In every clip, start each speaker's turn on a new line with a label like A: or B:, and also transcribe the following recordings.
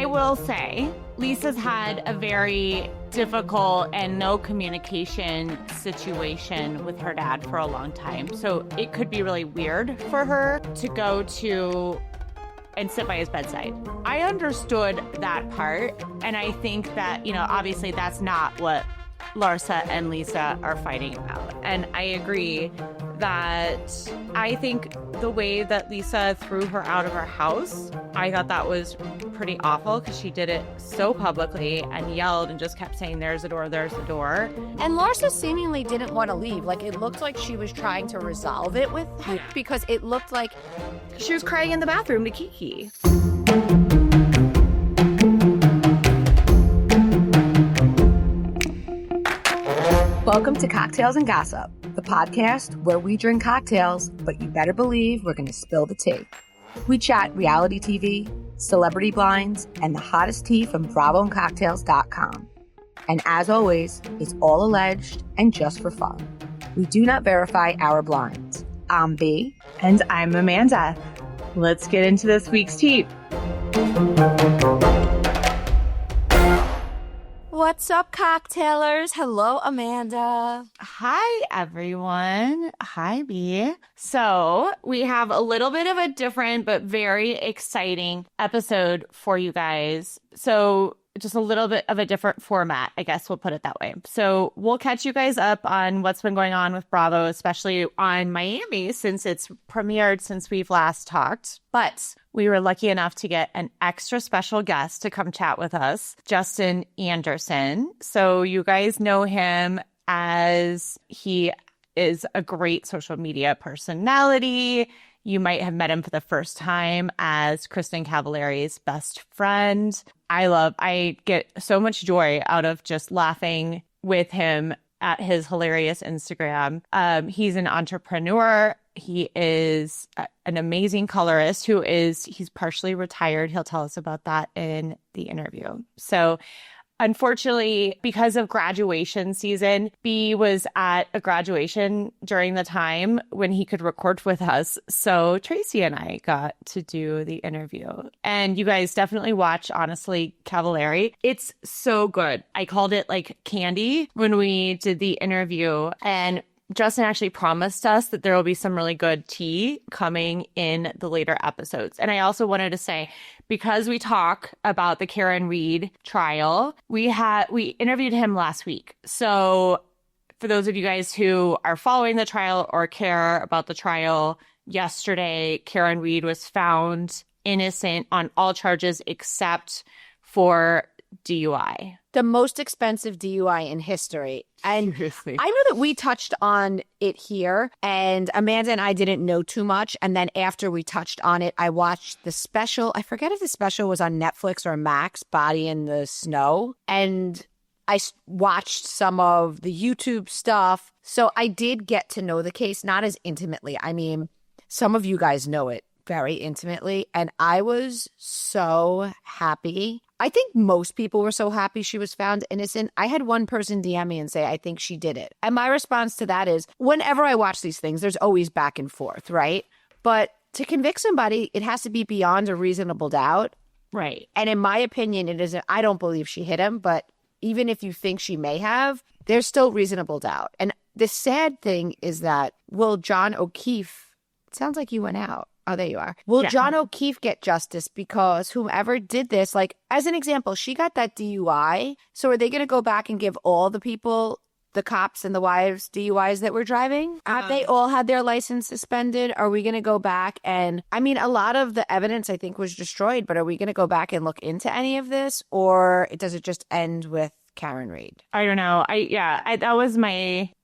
A: I will say Lisa's had a very difficult and no communication situation with her dad for a long time. So it could be really weird for her to go to and sit by his bedside. I understood that part. And I think that, obviously that's not what Larsa and Lisa are fighting about. And I agree that I think the way that Lisa threw her out of her house, I thought that was pretty awful because she did it so publicly and yelled and just kept saying, there's the door, there's the door.
B: And Larsa seemingly didn't want to leave. Like, it looked like she was trying to resolve it with him because it looked like
A: she was crying in the bathroom to Kiki.
C: Welcome to Cocktails and Gossip, the podcast where we drink cocktails, but you better believe we're going to spill the tea. We chat reality TV, celebrity blinds, and the hottest tea from BravoandCocktails.com. And as always, it's all alleged and just for fun. We do not verify our blinds. I'm B.
A: And I'm Amanda. Let's get into this week's tea.
B: What's up, cocktailers? Hello, Amanda.
A: Hi, everyone. Hi, B. So we have a little bit of a different but very exciting episode for you guys. So just a little bit of a different format, I guess we'll put it that way. So we'll catch you guys up on what's been going on with Bravo, especially on Miami, since it's premiered since we've last talked. But we were lucky enough to get an extra special guest to come chat with us, Justin Anderson. So you guys know him as he is a great social media personality. You might have met him for the first time as Kristen Cavallari's best friend. I get so much joy out of just laughing with him at his hilarious Instagram. He's an entrepreneur. He is an amazing colorist he's partially retired. He'll tell us about that in the interview. So unfortunately, because of graduation season, B was at a graduation during the time when he could record with us. So Tracy and I got to do the interview. And you guys definitely watch, honestly, Cavallari. It's so good. I called it like candy when we did the interview. And Justin actually promised us that there will be some really good tea coming in the later episodes. And I also wanted to say, because we talk about the Karen Reed trial, we interviewed him last week. So for those of you guys who are following the trial or care about the trial, yesterday, Karen Reed was found innocent on all charges except for DUI.
B: The most expensive DUI in history. And
A: seriously,
B: I know that we touched on it here, and Amanda and I didn't know too much. And then after we touched on it, I watched the special. I forget if the special was on Netflix or Max, Body in the Snow. And I watched some of the YouTube stuff. So I did get to know the case, not as intimately. I mean, some of you guys know it very intimately. And I was so happy. I think most people were so happy she was found innocent. I had one person DM me and say, I think she did it. And my response to that is, whenever I watch these things, there's always back and forth, right? But to convict somebody, it has to be beyond a reasonable doubt.
A: Right.
B: And in my opinion, it isn't. I don't believe she hit him, but even if you think she may have, there's still reasonable doubt. And the sad thing is that, will John O'Keefe, it sounds like you went out. Oh, there you are. Will John O'Keefe get justice? Because whomever did this, like, as an example, she got that DUI. So are they going to go back and give all the people, the cops and the wives, DUIs that were driving? Have they all had their license suspended? Are we going to go back and, I mean, a lot of the evidence I think was destroyed, but are we going to go back and look into any of this? Or does it just end with Karen Reed?
A: I don't know.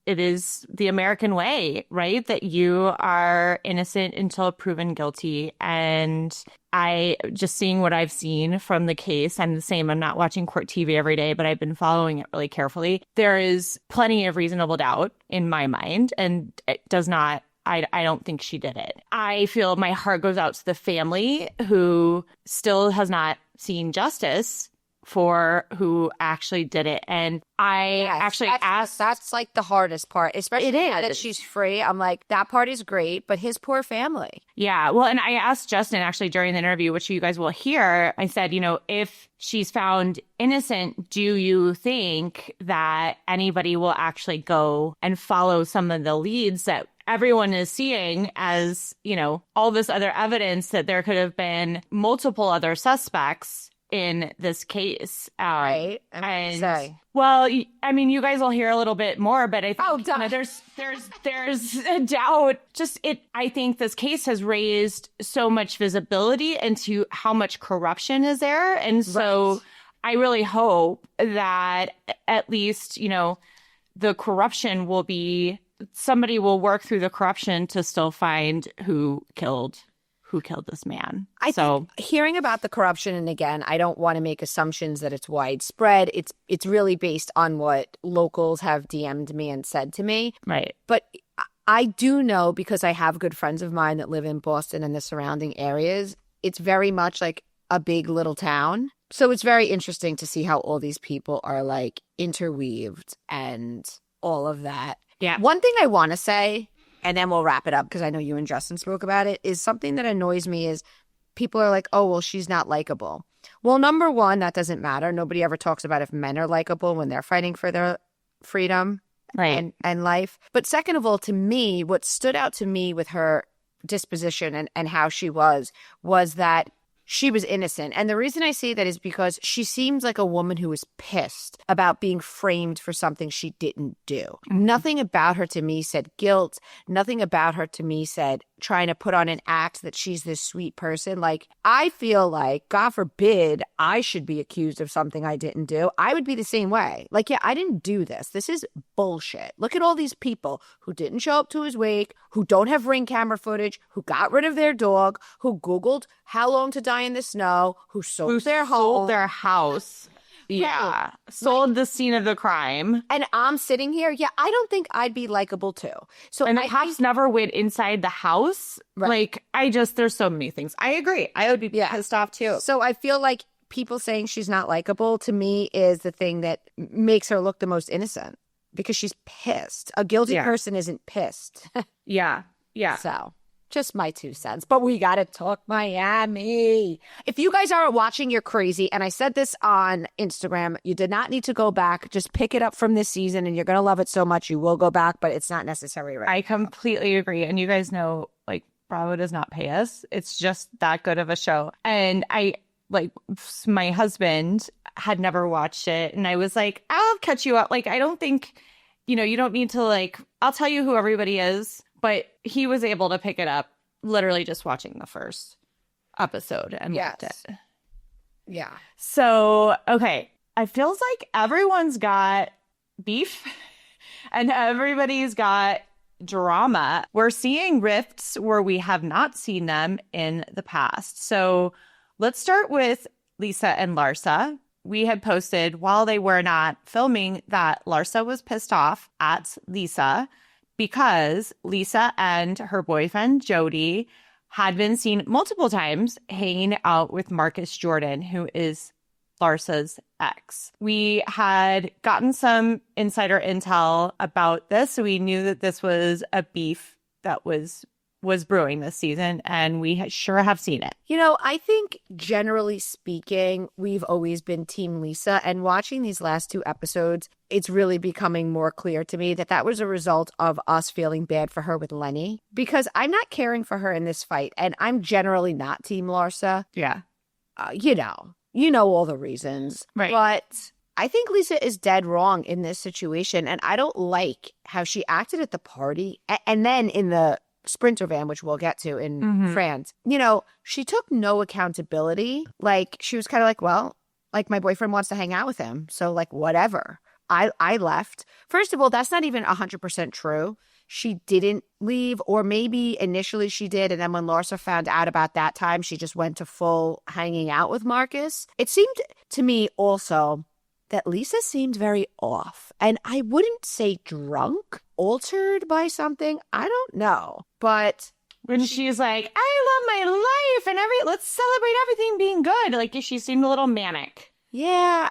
A: It is the American way, right? That you are innocent until proven guilty. And I just seeing what I've seen from the case, I'm the same. I'm not watching court TV every day, but I've been following it really carefully. There is plenty of reasonable doubt in my mind, and it does not I don't think she did it. I feel my heart goes out to the family who still has not seen justice for who actually did it. And I actually asked.
B: That's like the hardest part, especially
A: It
B: now that
A: is.
B: she's free. I'm like, that part is great, but his poor family.
A: Yeah. Well, and I asked Justin actually during the interview, which you guys will hear. I said, if she's found innocent, do you think that anybody will actually go and follow some of the leads that everyone is seeing as, all this other evidence that there could have been multiple other suspects in this case?
B: Right.
A: Well, I mean, you guys will hear a little bit more, but I think there's a doubt. I think this case has raised so much visibility into how much corruption is there. And so I really hope that at least, the corruption will be, somebody will work through the corruption to still find who killed this man.
B: I think hearing about the corruption, and again, I don't want to make assumptions that it's widespread. It's really based on what locals have DM'd me and said to me.
A: Right.
B: But I do know, because I have good friends of mine that live in Boston and the surrounding areas, it's very much like a big little town. So it's very interesting to see how all these people are like interweaved and all of that.
A: Yeah.
B: One thing I want to say, and then we'll wrap it up because I know you and Justin spoke about it, is something that annoys me is people are like, oh, well, she's not likable. Well, number one, that doesn't matter. Nobody ever talks about if men are likable when they're fighting for their freedom and life. But second of all, to me, what stood out to me with her disposition and how she was that she was innocent. And the reason I say that is because she seems like a woman who was pissed about being framed for something she didn't do. Mm-hmm. Nothing about her to me said guilt. Nothing about her to me said trying to put on an act that she's this sweet person. Like, I feel like, God forbid, I should be accused of something I didn't do. I would be the same way. Like, yeah, I didn't do this. This is bullshit. Look at all these people who didn't show up to his wake, who don't have Ring camera footage, who got rid of their dog, who Googled how long to die in the snow, who sold their
A: house. Yeah. Sold the scene of the crime.
B: And I'm sitting here. Yeah, I don't think I'd be likable too. So
A: and the cops never went inside the house.
B: Right.
A: Like, there's so many things. I agree. I would be pissed off too.
B: So I feel like people saying she's not likable to me is the thing that makes her look the most innocent because she's pissed. A guilty person isn't pissed.
A: Yeah.
B: So just my 2 cents. But we got to talk Miami. If you guys aren't watching, you're crazy. And I said this on Instagram. You did not need to go back. Just pick it up from this season and you're going to love it so much. You will go back, but it's not necessary right
A: I completely agree. And you guys know, like, Bravo does not pay us. It's just that good of a show. And my husband had never watched it. And I was like, I'll catch you up. Like, I don't think, you don't need to, like, I'll tell you who everybody is. But he was able to pick it up literally just watching the first episode and loved it.
B: Yeah.
A: So, okay. It feels like everyone's got beef and everybody's got drama. We're seeing rifts where we have not seen them in the past. So let's start with Lisa and Larsa. We had posted while they were not filming that Larsa was pissed off at Lisa because Lisa and her boyfriend, Jody, had been seen multiple times hanging out with Marcus Jordan, who is Larsa's ex. We had gotten some insider intel about this, so we knew that this was a beef that was brewing this season, and we sure have seen it.
B: I think generally speaking, we've always been Team Lisa, and watching these last 2 episodes, it's really becoming more clear to me that was a result of us feeling bad for her with Lenny, because I'm not caring for her in this fight, and I'm generally not Team Larsa.
A: Yeah.
B: You know all the reasons.
A: Right.
B: But I think Lisa is dead wrong in this situation, and I don't like how she acted at the party and then in the Sprinter van, which we'll get to in France. She took no accountability. Like, she was kind of like, well, like, my boyfriend wants to hang out with him, so, like, whatever. I left. First of all, that's not even 100% true. She didn't leave, or maybe initially she did, and then when Larsa found out about that time, she just went to full hanging out with Marcus. It seemed to me also that Lisa seemed very off, and I wouldn't say drunk, altered by something. I don't know, but
A: when she's like, I love my life and let's celebrate everything being good. Like, she seemed a little manic.
B: Yeah,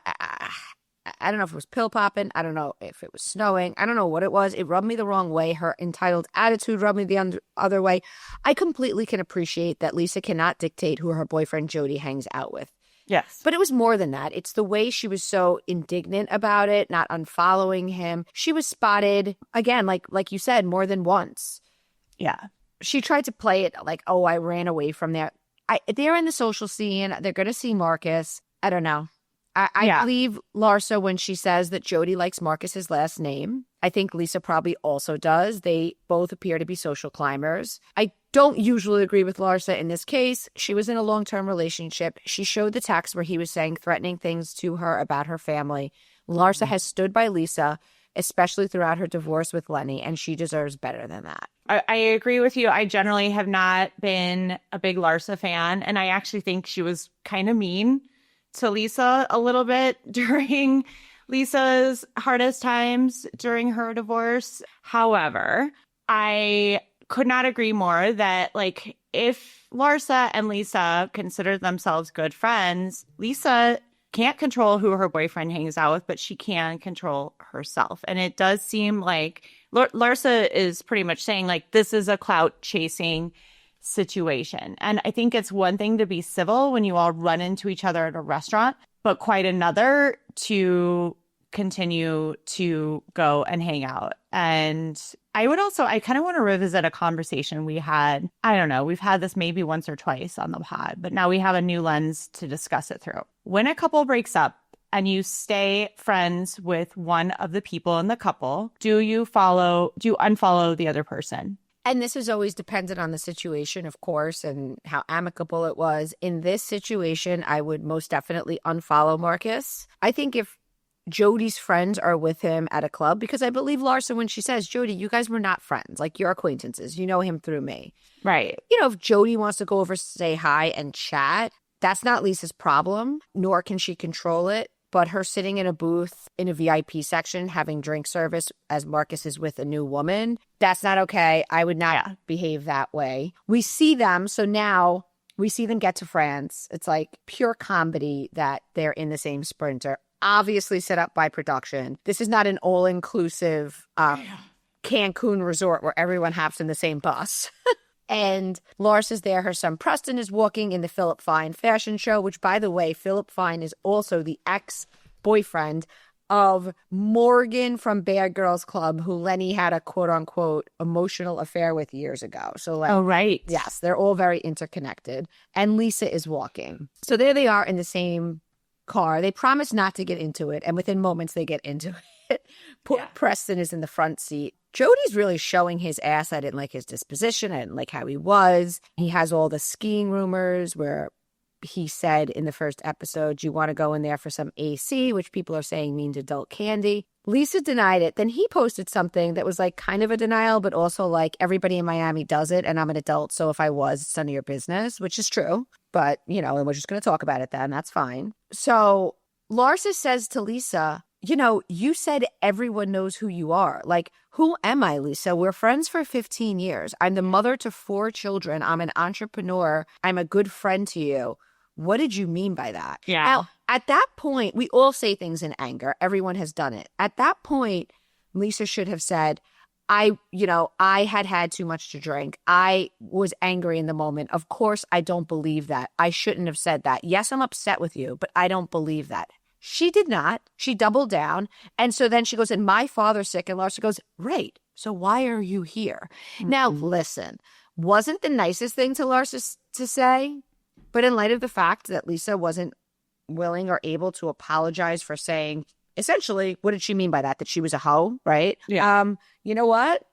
B: I don't know if it was pill popping. I don't know if it was snowing. I don't know what it was. It rubbed me the wrong way. Her entitled attitude rubbed me the other way. I completely can appreciate that Lisa cannot dictate who her boyfriend Jody hangs out with.
A: Yes.
B: But it was more than that. It's the way she was so indignant about it, not unfollowing him. She was spotted, again, like you said, more than once.
A: Yeah.
B: She tried to play it like, oh, I ran away from there. They're in the social scene. They're going to see Marcus. I don't know. I believe Larsa when she says that Jody likes Marcus's last name. I think Lisa probably also does. They both appear to be social climbers. I don't usually agree with Larsa in this case. She was in a long-term relationship. She showed the text where he was saying threatening things to her about her family. Larsa has stood by Lisa, especially throughout her divorce with Lenny, and she deserves better than that.
A: I agree with you. I generally have not been a big Larsa fan, and I actually think she was kind of mean to Lisa a little bit during Lisa's hardest times during her divorce. However, I could not agree more that, like, if Larsa and Lisa consider themselves good friends, Lisa can't control who her boyfriend hangs out with, but she can control herself. And it does seem like Larsa is pretty much saying, like, this is a clout chasing situation. And I think it's one thing to be civil when you all run into each other at a restaurant, but quite another to continue to go and hang out. And I kind of want to revisit a conversation we had. I don't know, we've had this maybe once or twice on the pod, but now we have a new lens to discuss it through. When a couple breaks up and you stay friends with one of the people in the couple, do you unfollow the other person?
B: And this is always dependent on the situation, of course, and how amicable it was. In this situation, I would most definitely unfollow Marcus. I think if Jody's friends are with him at a club, because I believe Larsa when she says, Jody, you guys were not friends, like you're acquaintances. You know him through me.
A: Right.
B: You know, if Jody wants to go over, say hi and chat, that's not Lisa's problem, nor can she control it. But her sitting in a booth in a VIP section having drink service as Marcus is with a new woman, that's not okay. I would not behave that way. We see them. So now we see them get to France. It's like pure comedy that they're in the same Sprinter, obviously set up by production. This is not an all-inclusive Cancun resort where everyone hops in the same bus. And Loris is there. Her son Preston is walking in the Philip Fine fashion show, which, by the way, Philip Fine is also the ex-boyfriend of Morgan from Bad Girls Club, who Lenny had a quote-unquote emotional affair with years ago. So,
A: oh, right.
B: Yes, they're all very interconnected. And Lisa is walking. So there they are in the same car. They promise not to get into it, and within moments they get into it. Poor Preston is in the front seat. Jody's really showing his ass. I didn't like his disposition. I didn't like how he was. He has all the skiing rumors where he said in the first episode, you want to go in there for some AC, which people are saying means adult candy. Lisa denied it. Then he posted something that was like kind of a denial, but also like everybody in Miami does it and I'm an adult. So if I was, it's none of your business, which is true. But, you know, and we're just going to talk about it then. That's fine. So Larsa says to Lisa, you know, you said everyone knows who you are. Like, who am I, Lisa? We're friends for 15 years. I'm the mother to 4 children. I'm an entrepreneur. I'm a good friend to you. What did you mean by that?
A: Yeah.
B: Now, at that point, we all say things in anger. Everyone has done it. At that point, Lisa should have said, I had too much to drink. I was angry in the moment. Of course, I don't believe that. I shouldn't have said that. Yes, I'm upset with you, but I don't believe that. She did not. She doubled down. And so then she goes, and my father's sick. And Larsa goes, right. So why are you here? Mm-hmm. Now, listen, wasn't the nicest thing to Larsa to say, but in light of the fact that Lisa wasn't willing or able to apologize for saying, essentially, what did she mean by that? That she was a hoe, right?
A: Yeah.
B: You know what?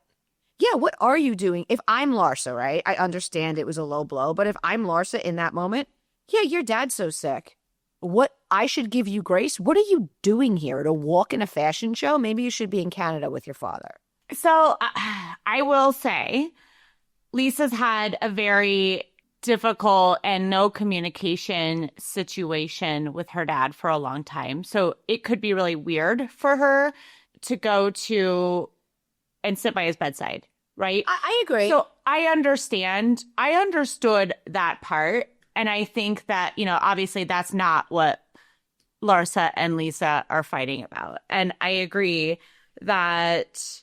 B: Yeah, what are you doing? If I'm Larsa, right? I understand it was a low blow, but if I'm Larsa in that moment, yeah, your dad's so sick. What, I should give you grace? What are you doing here? To walk in a fashion show? Maybe you should be in Canada with your father.
A: So I will say Lisa's had a very difficult and no communication situation with her dad for a long time. So it could be really weird for her to go to and sit by his bedside, right?
B: I agree.
A: So I understood that part. And I think that, you know, obviously that's not what Larsa and Lisa are fighting about. And I agree that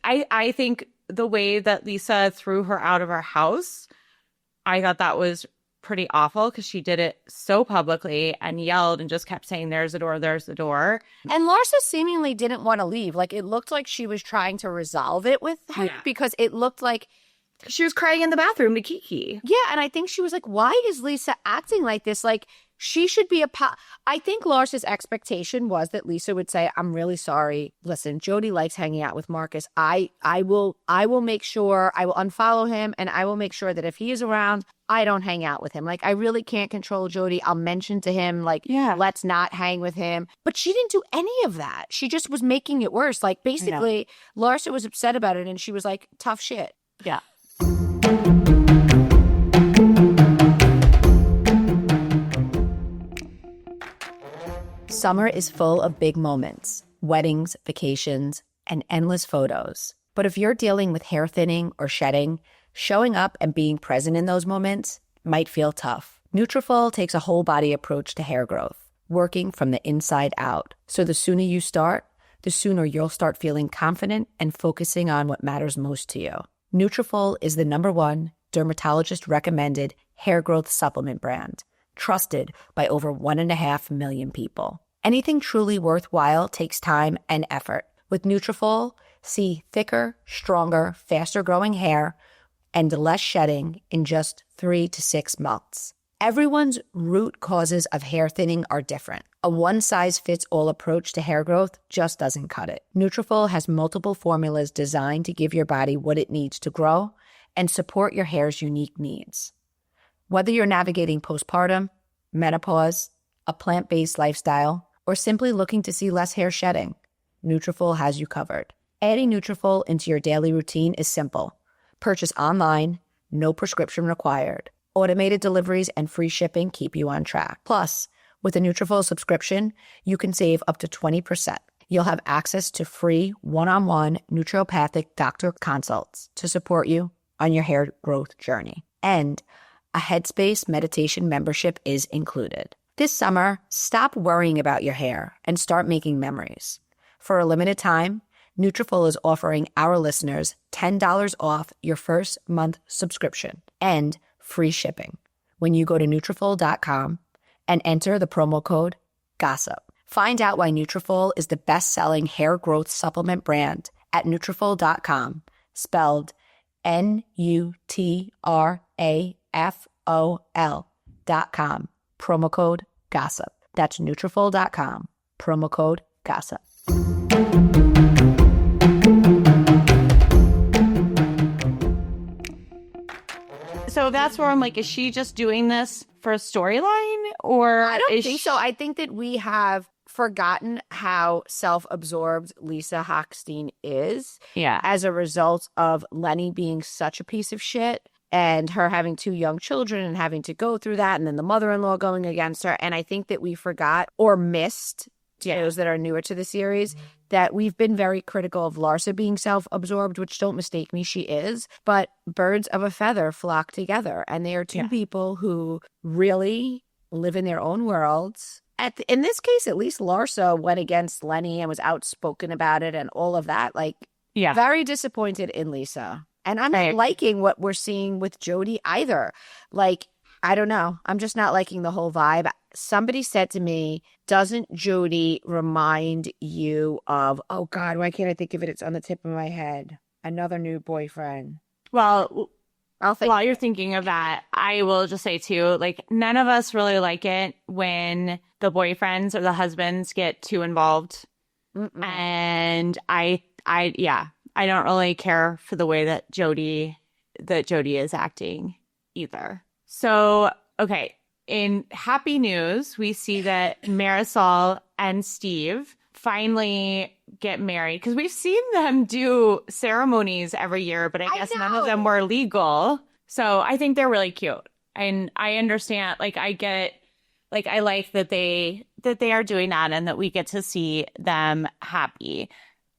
A: I think the way that Lisa threw her out of her house, I thought that was pretty awful because she did it so publicly and yelled and just kept saying, there's the door, there's the door.
B: And Larsa seemingly didn't want to leave. Like, it looked like she was trying to resolve it with him because it looked like
A: she was crying in the bathroom to Kiki.
B: Yeah, and I think she was like, why is Lisa acting like this? Like, she should be I think Larsa's expectation was that Lisa would say, I'm really sorry. Listen, Jody likes hanging out with Marcus. I will make sure I will unfollow him, and I will make sure that if he is around, I don't hang out with him. Like, I really can't control Jody. I'll mention to him, like, let's not hang with him. But she didn't do any of that. She just was making it worse. Like, basically, Larsa was upset about it, and she was like, tough shit.
A: Yeah.
B: Summer is full of big moments, weddings, vacations, and endless photos. But if you're dealing with hair thinning or shedding, showing up and being present in those moments might feel tough. Nutrafol takes a whole body approach to hair growth, working from the inside out. So the sooner you start, the sooner you'll start feeling confident and focusing on what matters most to you. Nutrafol is the #1 dermatologist-recommended hair growth supplement brand, trusted by over 1.5 million people. Anything truly worthwhile takes time and effort. With Nutrafol, see thicker, stronger, faster-growing hair and less shedding in just 3 to 6 months. Everyone's root causes of hair thinning are different. A one-size-fits-all approach to hair growth just doesn't cut it. Nutrafol has multiple formulas designed to give your body what it needs to grow and support your hair's unique needs. Whether you're navigating postpartum, menopause, a plant-based lifestyle, or simply looking to see less hair shedding, Nutrafol has you covered. Adding Nutrafol into your daily routine is simple. Purchase online, no prescription required. Automated deliveries and free shipping keep you on track. Plus, with a Nutrafol subscription, you can save up to 20%. You'll have access to free one-on-one naturopathic doctor consults to support you on your hair growth journey. And a Headspace meditation membership is included. This summer, stop worrying about your hair and start making memories. For a limited time, Nutrafol is offering our listeners $10 off your first month subscription and free shipping when you go to Nutrafol.com and enter the promo code GOSSIP. Find out why Nutrafol is the best-selling hair growth supplement brand at Nutrafol.com, spelled Nutrafol.com. Promo code GOSSIP. That's Nutrafol.com. Promo code GOSSIP.
A: So that's where I'm like, is she just doing this for a storyline, or
B: I don't think so. I think that we have forgotten how self-absorbed Lisa Hochstein is.
A: Yeah.
B: As a result of Lenny being such a piece of shit and her having 2 young children and having to go through that, and then the mother-in-law going against her. And I think that we forgot or missed, those that are newer to the series, that we've been very critical of Larsa being self-absorbed, which, don't mistake me, she is. But birds of a feather flock together. And they are 2 people who really live in their own worlds. In this case, at least Larsa went against Lenny and was outspoken about it and all of that. Like, very disappointed in Lisa. And I'm not liking what we're seeing with Jody either. Like, I don't know. I'm just not liking the whole vibe. Somebody said to me, doesn't Jody remind you of, oh God, why can't I think of it? It's on the tip of my head. Another new boyfriend.
A: Well, while you're thinking of that, I will just say too, like, none of us really like it when the boyfriends or the husbands get too involved. Mm-mm. And I don't really care for the way that Jody is acting either. So, okay, in happy news, we see that Marisol and Steve finally get married, because we've seen them do ceremonies every year, but I guess none of them were legal. So I think they're really cute. And I understand, like, I get, like, I like that they are doing that and that we get to see them happy.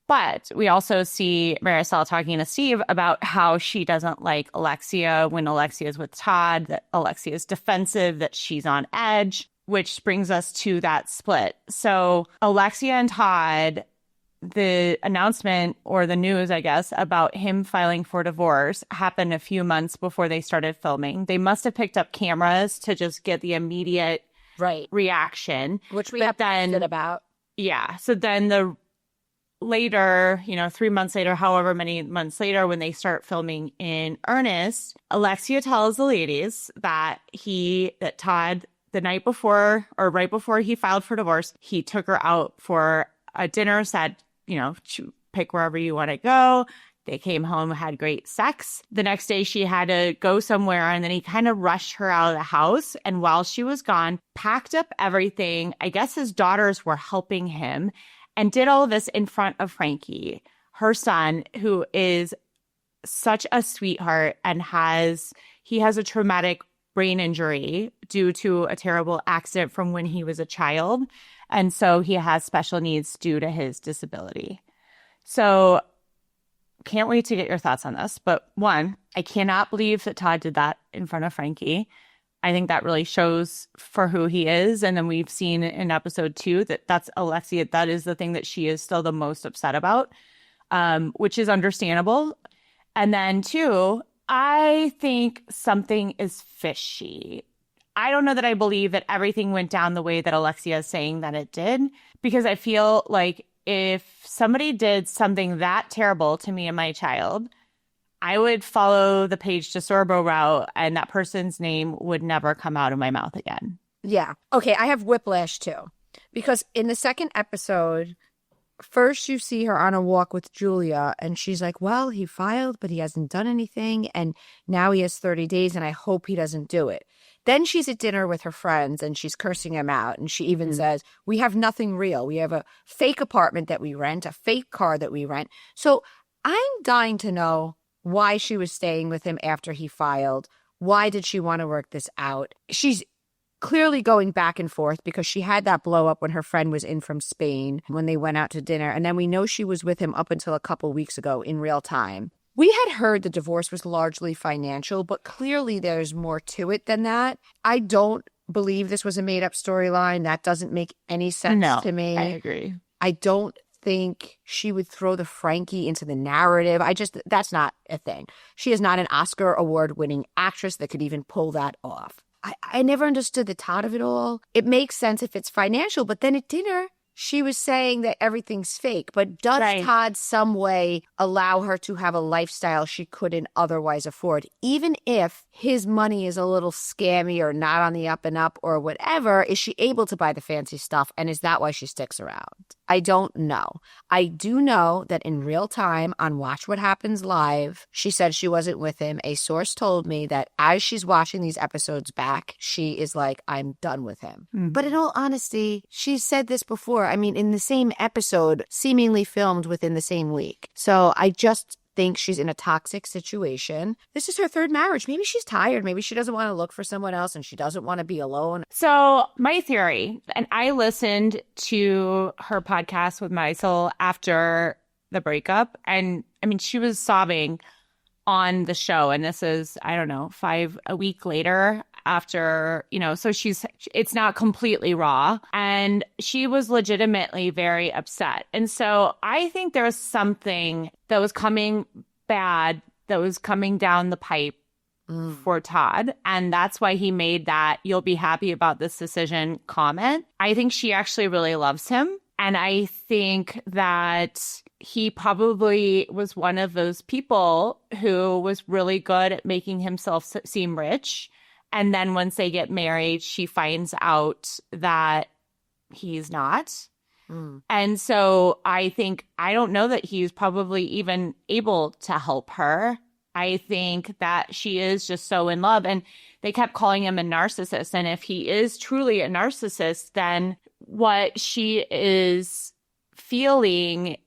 A: But we also see Marisol talking to Steve about how she doesn't like Alexia when Alexia is with Todd, that Alexia is defensive, that she's on edge. which brings us to that split. So Alexia and Todd, the announcement or the news, I guess, about him filing for divorce happened a few months before they started filming. They must have picked up cameras to just get the immediate reaction.
B: Which we have posted about.
A: Yeah. So then later, 3 months later, however many months later, when they start filming in earnest, Alexia tells the ladies that Todd, the night before or right before he filed for divorce, he took her out for a dinner, said, pick wherever you want to go. They came home, had great sex. The next day she had to go somewhere, and then he kind of rushed her out of the house. And while she was gone, packed up everything. I guess his daughters were helping him, and did all of this in front of Frankie, her son, who is such a sweetheart and he has a traumatic brain injury due to a terrible accident from when he was a child. And so he has special needs due to his disability. So can't wait to get your thoughts on this. But one, I cannot believe that Todd did that in front of Frankie. I think that really shows for who he is. And then we've seen in episode 2 that's Alexia. That is the thing that she is still the most upset about, which is understandable. And then 2, I think something is fishy. I don't know that I believe that everything went down the way that Alexia is saying that it did, because I feel like if somebody did something that terrible to me and my child, I would follow the Paige DeSorbo route, and that person's name would never come out of my mouth again.
B: Yeah. Okay, I have whiplash too. Because in the second episode, first you see her on a walk with Julia, and she's like, well, he filed, but he hasn't done anything, and now he has 30 days, and I hope he doesn't do it. Then she's at dinner with her friends, and she's cursing him out, and she even says, we have nothing real. We have a fake apartment that we rent, a fake car that we rent. So I'm dying to know why she was staying with him after he filed. Why did she want to work this out? She's clearly going back and forth because she had that blow up when her friend was in from Spain when they went out to dinner. And then we know she was with him up until a couple weeks ago in real time. We had heard the divorce was largely financial, but clearly there's more to it than that. I don't believe this was a made up storyline. That doesn't make any sense to me.
A: I agree.
B: I don't think she would throw the Frankie into the narrative. That's not a thing. She is not an Oscar award-winning actress that could even pull that off. I never understood the Todd of it all. It makes sense if it's financial, but then at dinner, she was saying that everything's fake. But does Todd some way allow her to have a lifestyle she couldn't otherwise afford? Even if his money is a little scammy or not on the up and up or whatever, is she able to buy the fancy stuff? And is that why she sticks around? I don't know. I do know that in real time on Watch What Happens Live, she said she wasn't with him. A source told me that as she's watching these episodes back, she is like, I'm done with him. Mm-hmm. But in all honesty, she said this before. I mean, in the same episode, seemingly filmed within the same week. So I just think she's in a toxic situation. This is her third marriage. Maybe she's tired. Maybe she doesn't want to look for someone else and she doesn't want to be alone.
A: So my theory, and I listened to her podcast with Maisel after the breakup, and I mean, she was sobbing on the show, and this is, I don't know, a week later after, so it's not completely raw, and she was legitimately very upset. And so I think there was something that was coming bad, that was coming down the pipe for Todd. And that's why he made that "you'll be happy about this decision" comment. I think she actually really loves him. And I think that he probably was one of those people who was really good at making himself seem rich. And then once they get married, she finds out that he's not. And so I don't know that he's probably even able to help her. I think that she is just so in love. And they kept calling him a narcissist. And if he is truly a narcissist, then what she is feeling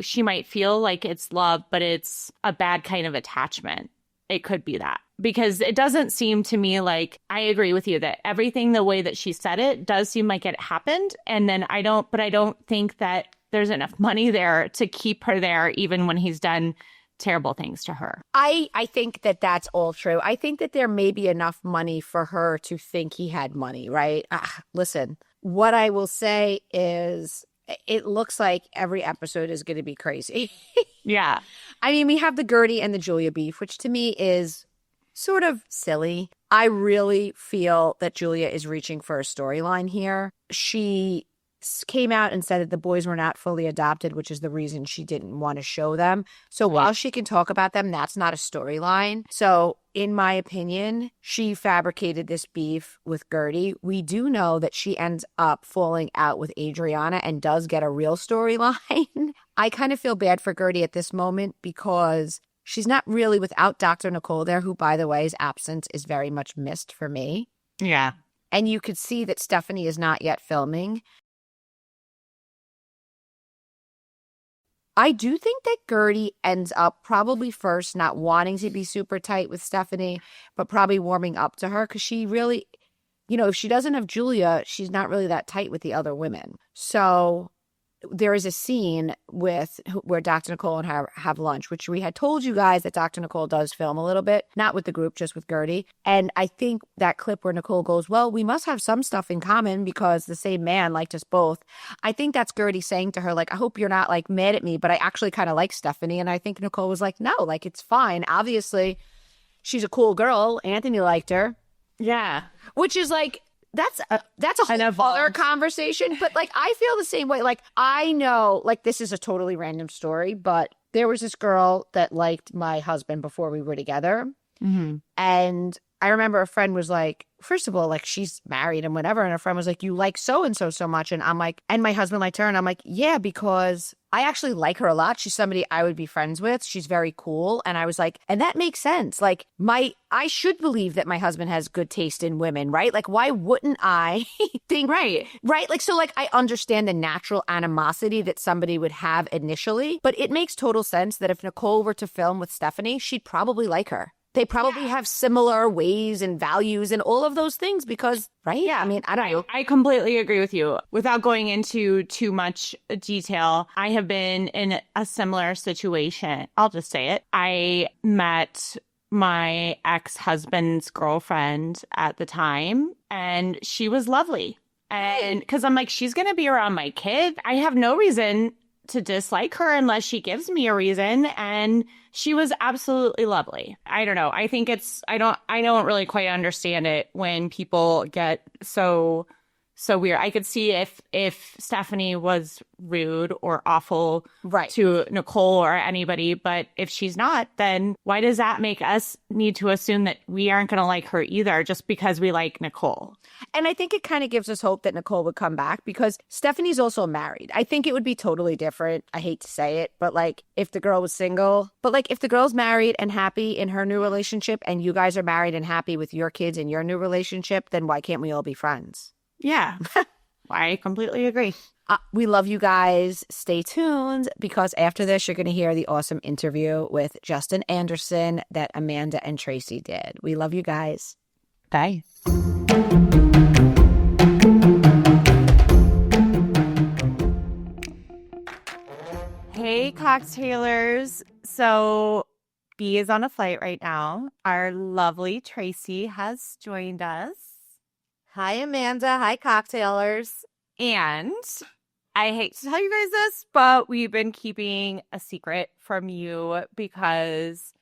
A: she might feel like it's love, but it's a bad kind of attachment. It could be that, because it doesn't seem to me like, I agree with you that everything, the way that she said it, does seem like it happened. And then I don't think that there's enough money there to keep her there, even when he's done terrible things to her.
B: I think that that's all true. I think that there may be enough money for her to think he had money, right? Listen, what I will say is it looks like every episode is going to be crazy.
A: Yeah.
B: I mean, we have the Gertie and the Julia beef, which to me is sort of silly. I really feel that Julia is reaching for a storyline here. She came out and said that the boys were not fully adopted, which is the reason she didn't want to show them. So while she can talk about them, that's not a storyline. So in my opinion, she fabricated this beef with Gertie. We do know that she ends up falling out with Adriana and does get a real storyline. I kind of feel bad for Gertie at this moment because she's not really without Dr. Nicole there, who, by the way, his absence is very much missed for me.
A: Yeah.
B: And you could see that Stephanie is not yet filming. I do think that Gertie ends up probably first not wanting to be super tight with Stephanie, but probably warming up to her because she really, if she doesn't have Julia, she's not really that tight with the other women. So there is a scene where Dr. Nicole and her have lunch, which we had told you guys that Dr. Nicole does film a little bit, not with the group, just with Gertie. And I think that clip where Nicole goes, well, we must have some stuff in common because the same man liked us both. I think that's Gertie saying to her, like, I hope you're not like mad at me, but I actually kind of like Stephanie. And I think Nicole was like, no, like, it's fine. Obviously, she's a cool girl. Anthony liked her.
A: Yeah.
B: Which is like, that's a whole other conversation. But like, I feel the same way. Like, I know, like, this is a totally random story, but there was this girl that liked my husband before we were together.
A: Mm-hmm.
B: And I remember a friend was like, first of all, like, she's married and whatever. And a friend was like, you like so-and-so so much. And I'm like, and my husband liked her. And I'm like, yeah, because I actually like her a lot. She's somebody I would be friends with. She's very cool. And I was like, and that makes sense. Like, I should believe that my husband has good taste in women, right? Like, why wouldn't I think, right? Like, so like, I understand the natural animosity that somebody would have initially, but it makes total sense that if Nicole were to film with Stephanie, she'd probably like her. They probably have similar ways and values and all of those things because, right? Yeah. I mean, I don't know.
A: I completely agree with you. Without going into too much detail, I have been in a similar situation. I'll just say it. I met my ex-husband's girlfriend at the time, and she was lovely. And because I'm like, she's going to be around my kid. I have no reason to dislike her unless she gives me a reason. And she was absolutely lovely. I don't know. I think I don't really quite understand it when people get so weird. I could see if Stephanie was rude or awful to Nicole or anybody, but if she's not, then why does that make us need to assume that we aren't going to like her either just because we like Nicole?
B: And I think it kind of gives us hope that Nicole would come back because Stephanie's also married. I think it would be totally different. I hate to say it, but like if the girl was single, but like if the girl's married and happy in her new relationship and you guys are married and happy with your kids in your new relationship, then why can't we all be friends?
A: Yeah, I completely agree.
B: We love you guys. Stay tuned because after this, you're going to hear the awesome interview with Justin Anderson that Amanda and Tracy did. We love you guys.
A: Bye. Hey, cocktailers. So B is on a flight right now. Our lovely Tracy has joined us.
B: Hi, Amanda. Hi, cocktailers.
A: And I hate to tell you guys this, but we've been keeping a secret from you because,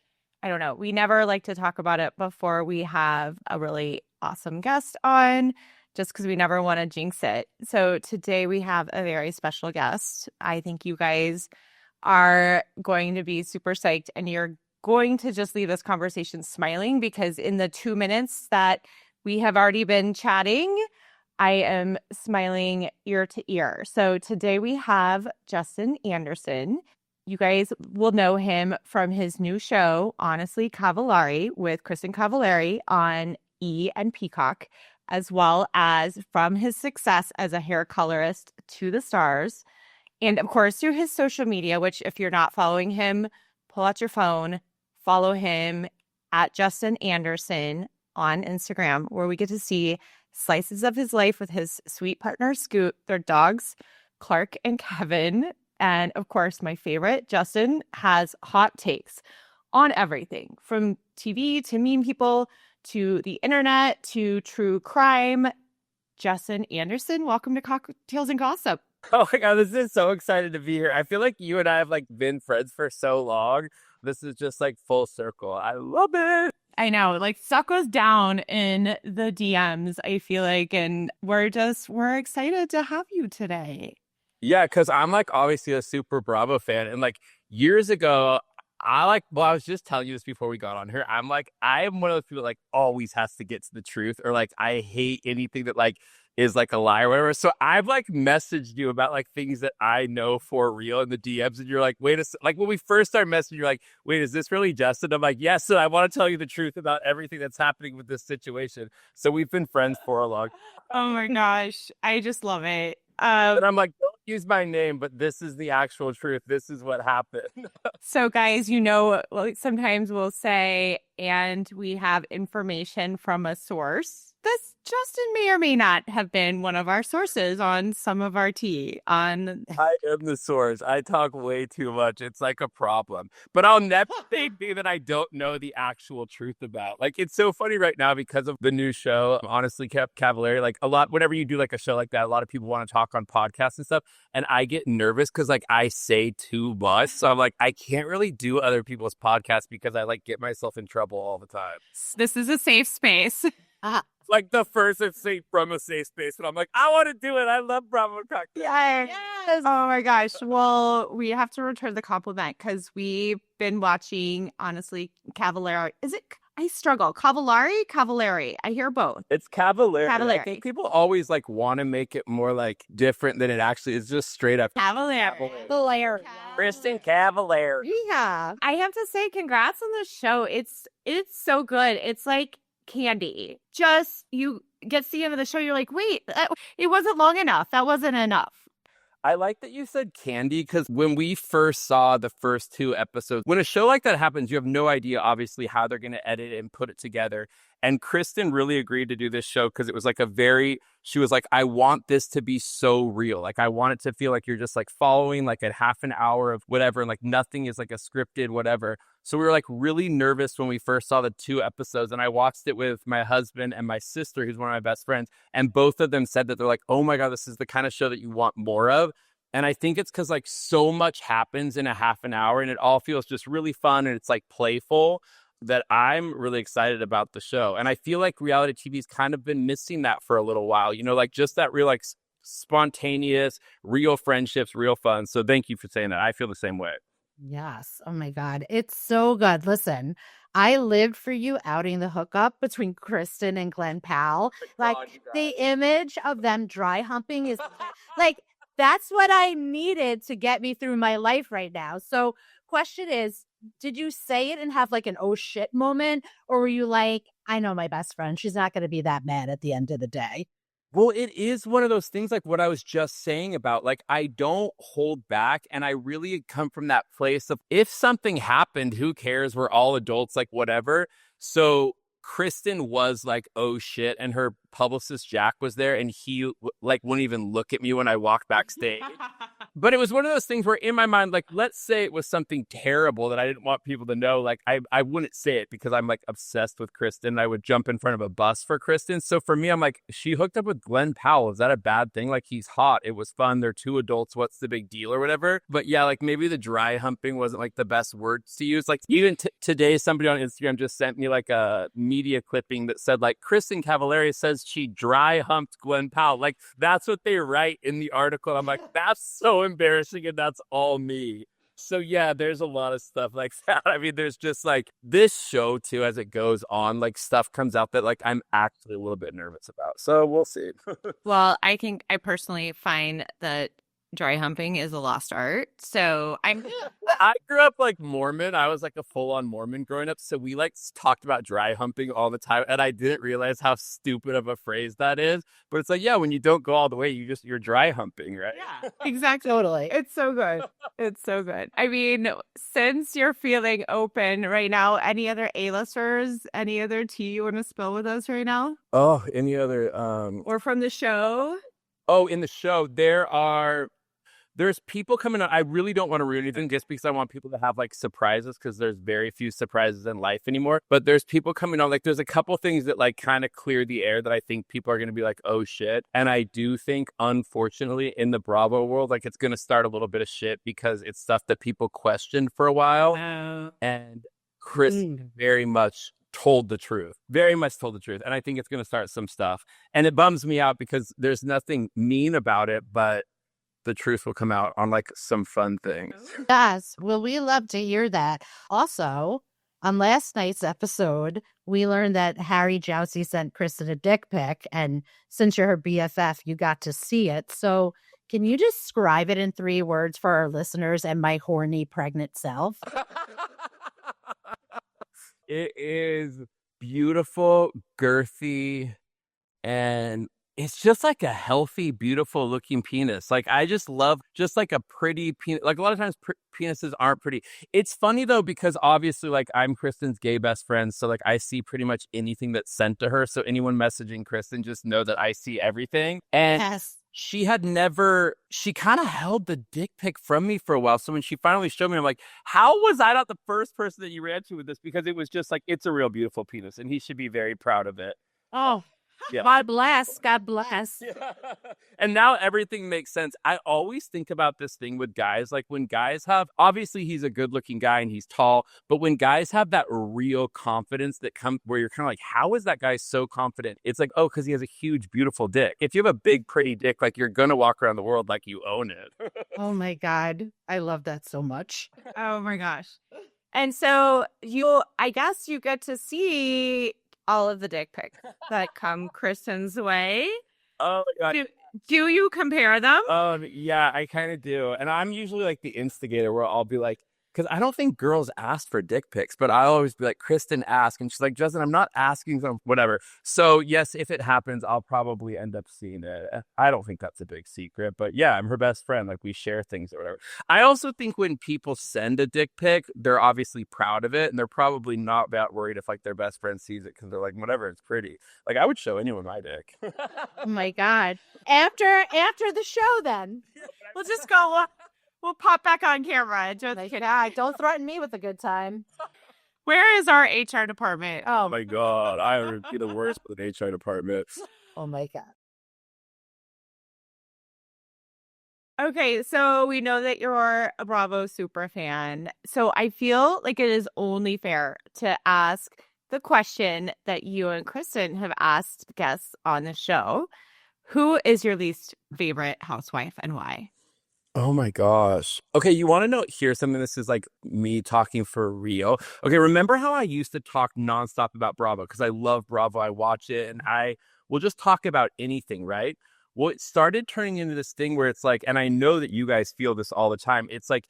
A: I don't know, we never like to talk about it before we have a really awesome guest on, just because we never want to jinx it. So today we have a very special guest. I think you guys are going to be super psyched and you're going to just leave this conversation smiling because in the 2 minutes that we have already been chatting, I am smiling ear to ear. So today we have Justin Anderson. You guys will know him from his new show, Honestly Cavallari, with Kristen Cavallari on E! and Peacock, as well as from his success as a hair colorist to the stars. And of course, through his social media, which if you're not following him, pull out your phone, follow him at Justin Anderson on Instagram, where we get to see slices of his life with his sweet partner, Scoot, their dogs, Clark and Kevin. And of course, my favorite, Justin, has hot takes on everything from TV to meme people to the internet to true crime. Justin Anderson, welcome to Cocktails and Gossip.
D: Oh my God, this is so excited to be here. I feel like you and I have like been friends for so long. This is just like full circle. I love it.
A: I know, like stuff goes down in the DMs, I feel like, and we're excited to have you today.
D: Yeah, because I'm like obviously a super Bravo fan. And like years ago, I was just telling you this before we got on here. I'm one of those people that like always has to get to the truth, or like I hate anything that like is like a lie or whatever. So I've like messaged you about like things that I know for real in the DMs, and you're like, like when we first started messaging, you're like, wait, is this really Justin? I'm like, yes, and I want to tell you the truth about everything that's happening with this situation. So we've been friends for a long.
A: Oh my gosh, I just love it.
D: And I'm like, don't use my name, but this is the actual truth. This is what happened.
A: So guys, sometimes we'll say, and we have information from a source. This Justin may or may not have been one of our sources on some of our tea.
D: I am the source. I talk way too much. It's like a problem. But I'll never say anything that I don't know the actual truth about. Like, it's so funny right now because of the new show, Honestly Kept Cavallari. Like, whenever you do like a show like that, a lot of people want to talk on podcasts and stuff. And I get nervous because like I say too much. So I'm like, I can't really do other people's podcasts because I like get myself in trouble all the time.
A: This is a safe space.
D: Like the first say from a safe space, and I'm like, I want to do it. I love Bravo Cocktail.
A: Yes. Oh my gosh. Well, we have to return the compliment because we've been watching, honestly, Cavallari. Is it? I struggle. Cavallari. I hear both.
D: It's Cavallari.
A: Cavallari.
D: I think people always like want to make it more like different than it actually is. Just straight up
A: Cavallari.
D: Kristen Cavallari.
B: Yeah.
A: I have to say, congrats on the show. It's so good. It's like candy. Just you get to the end of the show, you're like, wait, it wasn't long enough. That wasn't enough.
D: I like that you said candy, because when we first saw the first 2 episodes, when a show like that happens, you have no idea, obviously, how they're going to edit it and put it together. And Kristen really agreed to do this show because it was like she was like, I want this to be so real. Like, I want it to feel like you're just like following like a half an hour of whatever. And like nothing is like a scripted whatever. So we were like really nervous when we first saw the 2 episodes. And I watched it with my husband and my sister, who's one of my best friends. And both of them said that they're like, oh my God, this is the kind of show that you want more of. And I think it's because like so much happens in a half an hour and it all feels just really fun and it's like playful, that I'm really excited about the show. And I feel like reality TV's kind of been missing that for a little while, like just that real like spontaneous, real friendships, real fun. So thank you for saying that. I feel the same way.
B: Yes. Oh my God. It's so good. Listen, I lived for you outing the hookup between Kristen and Glenn Powell. Like the image of them dry humping is like, that's what I needed to get me through my life right now. So question is, did you say it and have like an oh shit moment? Or were you like, I know my best friend, she's not going to be that mad at the end of the day?
D: Well, it is one of those things like what I was just saying about like, I don't hold back. And I really come from that place of if something happened, who cares? We're all adults, like whatever. So Kristen was like, oh shit. And her publicist Jack was there and he like wouldn't even look at me when I walked backstage. But it was one of those things where in my mind, like, let's say it was something terrible that I didn't want people to know. Like I wouldn't say it because I'm like obsessed with Kristen. I would jump in front of a bus for Kristen. So for me, I'm like, she hooked up with Glenn Powell. Is that a bad thing? Like, he's hot. It was fun. They're 2 adults. What's the big deal or whatever? But yeah, like maybe the dry humping wasn't like the best words to use. Like even today, somebody on Instagram just sent me like a media clipping that said like Kristen Cavallari says she dry humped Glenn Powell. Like that's what they write in the article. I'm like, that's so embarrassing and that's all me. So yeah, there's a lot of stuff like that. I mean, there's just like this show too, as it goes on, like stuff comes out that like I'm actually a little bit nervous about. So we'll see.
A: Well, I think I personally find that dry humping is a lost art. So
D: I grew up like Mormon. I was like a full-on Mormon growing up. So we like talked about dry humping all the time. And I didn't realize how stupid of a phrase that is. But it's like, yeah, when you don't go all the way, you're dry humping, right?
A: Yeah, exactly. Totally. It's so good. It's so good. I mean, since you're feeling open right now, any other A-listers, any other tea you want to spill with us right now?
D: Oh, any other
A: or from the show?
D: Oh, in the show, there's people coming on. I really don't want to ruin anything just because I want people to have like surprises, because there's very few surprises in life anymore. But there's people coming on. Like there's a couple things that like kind of clear the air that I think people are going to be like, oh shit. And I do think, unfortunately, in the Bravo world, like it's going to start a little bit of shit because it's stuff that people questioned for a while. And Chris very much told the truth, very much told the truth. And I think it's going to start some stuff. And it bums me out because there's nothing mean about it, but the truth will come out on like some fun things.
B: Yes. Well, we love to hear that. Also, on last night's episode, we learned that Harry Jousey sent Kristen a dick pic. And since you're her BFF, you got to see it. So can you describe it in 3 words for our listeners and my horny pregnant self?
D: It is beautiful, girthy, and it's just like a healthy, beautiful looking penis. Like I just love just like a pretty penis. Like a lot of times penises aren't pretty. It's funny though, because obviously like I'm Kristen's gay best friend. So like I see pretty much anything that's sent to her. So anyone messaging Kristen, just know that I see everything. And
B: Yes.
D: she kind of held the dick pic from me for a while. So when she finally showed me, I'm like, how was I not the first person that you ran to with this? Because it was just like, it's a real beautiful penis and he should be very proud of it.
B: Oh,
D: yeah.
B: God bless. God bless.
D: Yeah. And now everything makes sense. I always think about this thing with guys. Like when guys have, obviously he's a good looking guy and he's tall, but when guys have that real confidence that come where you're kind of like, how is that guy so confident? It's like, oh, because he has a huge, beautiful dick. If you have a big, pretty dick, like you're going to walk around the world like you own it.
B: Oh my God. I love that so much.
A: Oh my gosh. And so I guess you get to see all of the dick pics that come Kristen's way.
D: Oh my God.
A: Do you compare them?
D: Yeah, I kind of do. And I'm usually like the instigator where I'll be like, because I don't think girls ask for dick pics, but I always be like, Kristen asked. And she's like, Justin, I'm not asking them, whatever. So yes, if it happens, I'll probably end up seeing it. I don't think that's a big secret, but yeah, I'm her best friend. Like we share things or whatever. I also think when people send a dick pic, they're obviously proud of it. And they're probably not that worried if like their best friend sees it because they're like, whatever, it's pretty. Like I would show anyone my dick.
B: Oh my God. After the show then.
A: We'll just go. We'll pop back on camera.
B: Don't threaten me with a good time.
A: Where is our HR department?
D: Oh my God. I would be the worst with an HR department.
B: Oh my God.
A: Okay, so we know that you're a Bravo super fan. So I feel like it is only fair to ask the question that you and Kristen have asked guests on the show. Who is your least favorite housewife and why?
D: Oh my gosh. Okay, you want to know, here's something, this is like me talking for real. Okay, remember how I used to talk nonstop about Bravo? Because I love Bravo, I watch it, and I will just talk about anything, right? Well, it started turning into this thing where it's like, and I know that you guys feel this all the time, it's like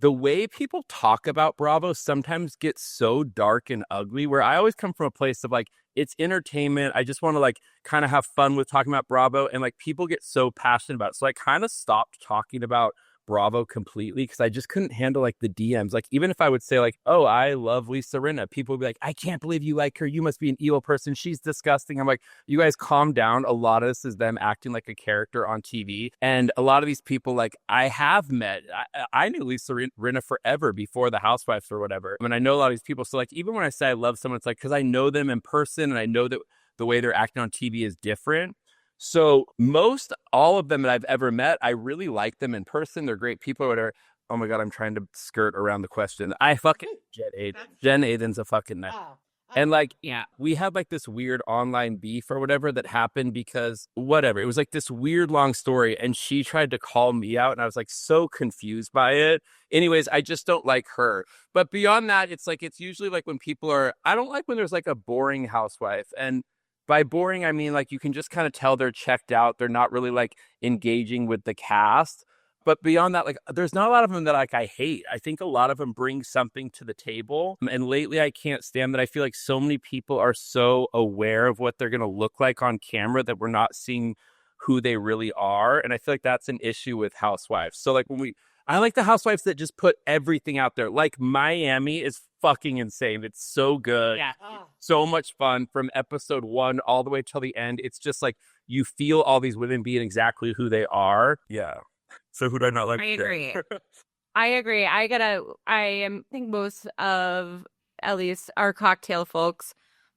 D: the way people talk about Bravo sometimes gets so dark and ugly, where I always come from a place of like, it's entertainment. I just want to like kind of have fun with talking about Bravo, and like people get so passionate about it. So I kind of stopped talking about Bravo completely because I just couldn't handle like the DMs. Like even if I would say like, oh, I love Lisa Rinna, people would be like, I can't believe you like her. You must be an evil person. She's disgusting. I'm like, you guys calm down. A lot of this is them acting like a character on TV. And a lot of these people, like I have met, I knew Lisa Rinna forever before the Housewives or whatever. I mean, I know a lot of these people. So like, even when I say I love someone, it's like, because I know them in person and I know that the way they're acting on TV is different. So most all of them that I've ever met, I really like them in person. They're great people or whatever. Oh my God, I'm trying to skirt around the question. I fucking Jen Aiden. Jen Aiden's a fucking nice. And like, yeah, we had like this weird online beef or whatever that happened because whatever. It was like this weird long story. And she tried to call me out and I was like so confused by it. Anyways, I just don't like her. But beyond that, it's like, it's usually like when people are, I don't like when there's like a boring housewife. And by boring, I mean, like, you can just kind of tell they're checked out. They're not really, like, engaging with the cast. But beyond that, like, there's not a lot of them that, like, I hate. I think a lot of them bring something to the table. And lately, I can't stand that. I feel like so many people are so aware of what they're going to look like on camera that we're not seeing who they really are. And I feel like that's an issue with Housewives. So, like, I like the Housewives that just put everything out there. Like Miami is fucking insane. It's so good. Yeah. So much fun from episode 1 all the way till the end. It's just like you feel all these women being exactly who they are. Yeah. So who do I not like?
A: I agree. I agree. think most of at least our cocktail folks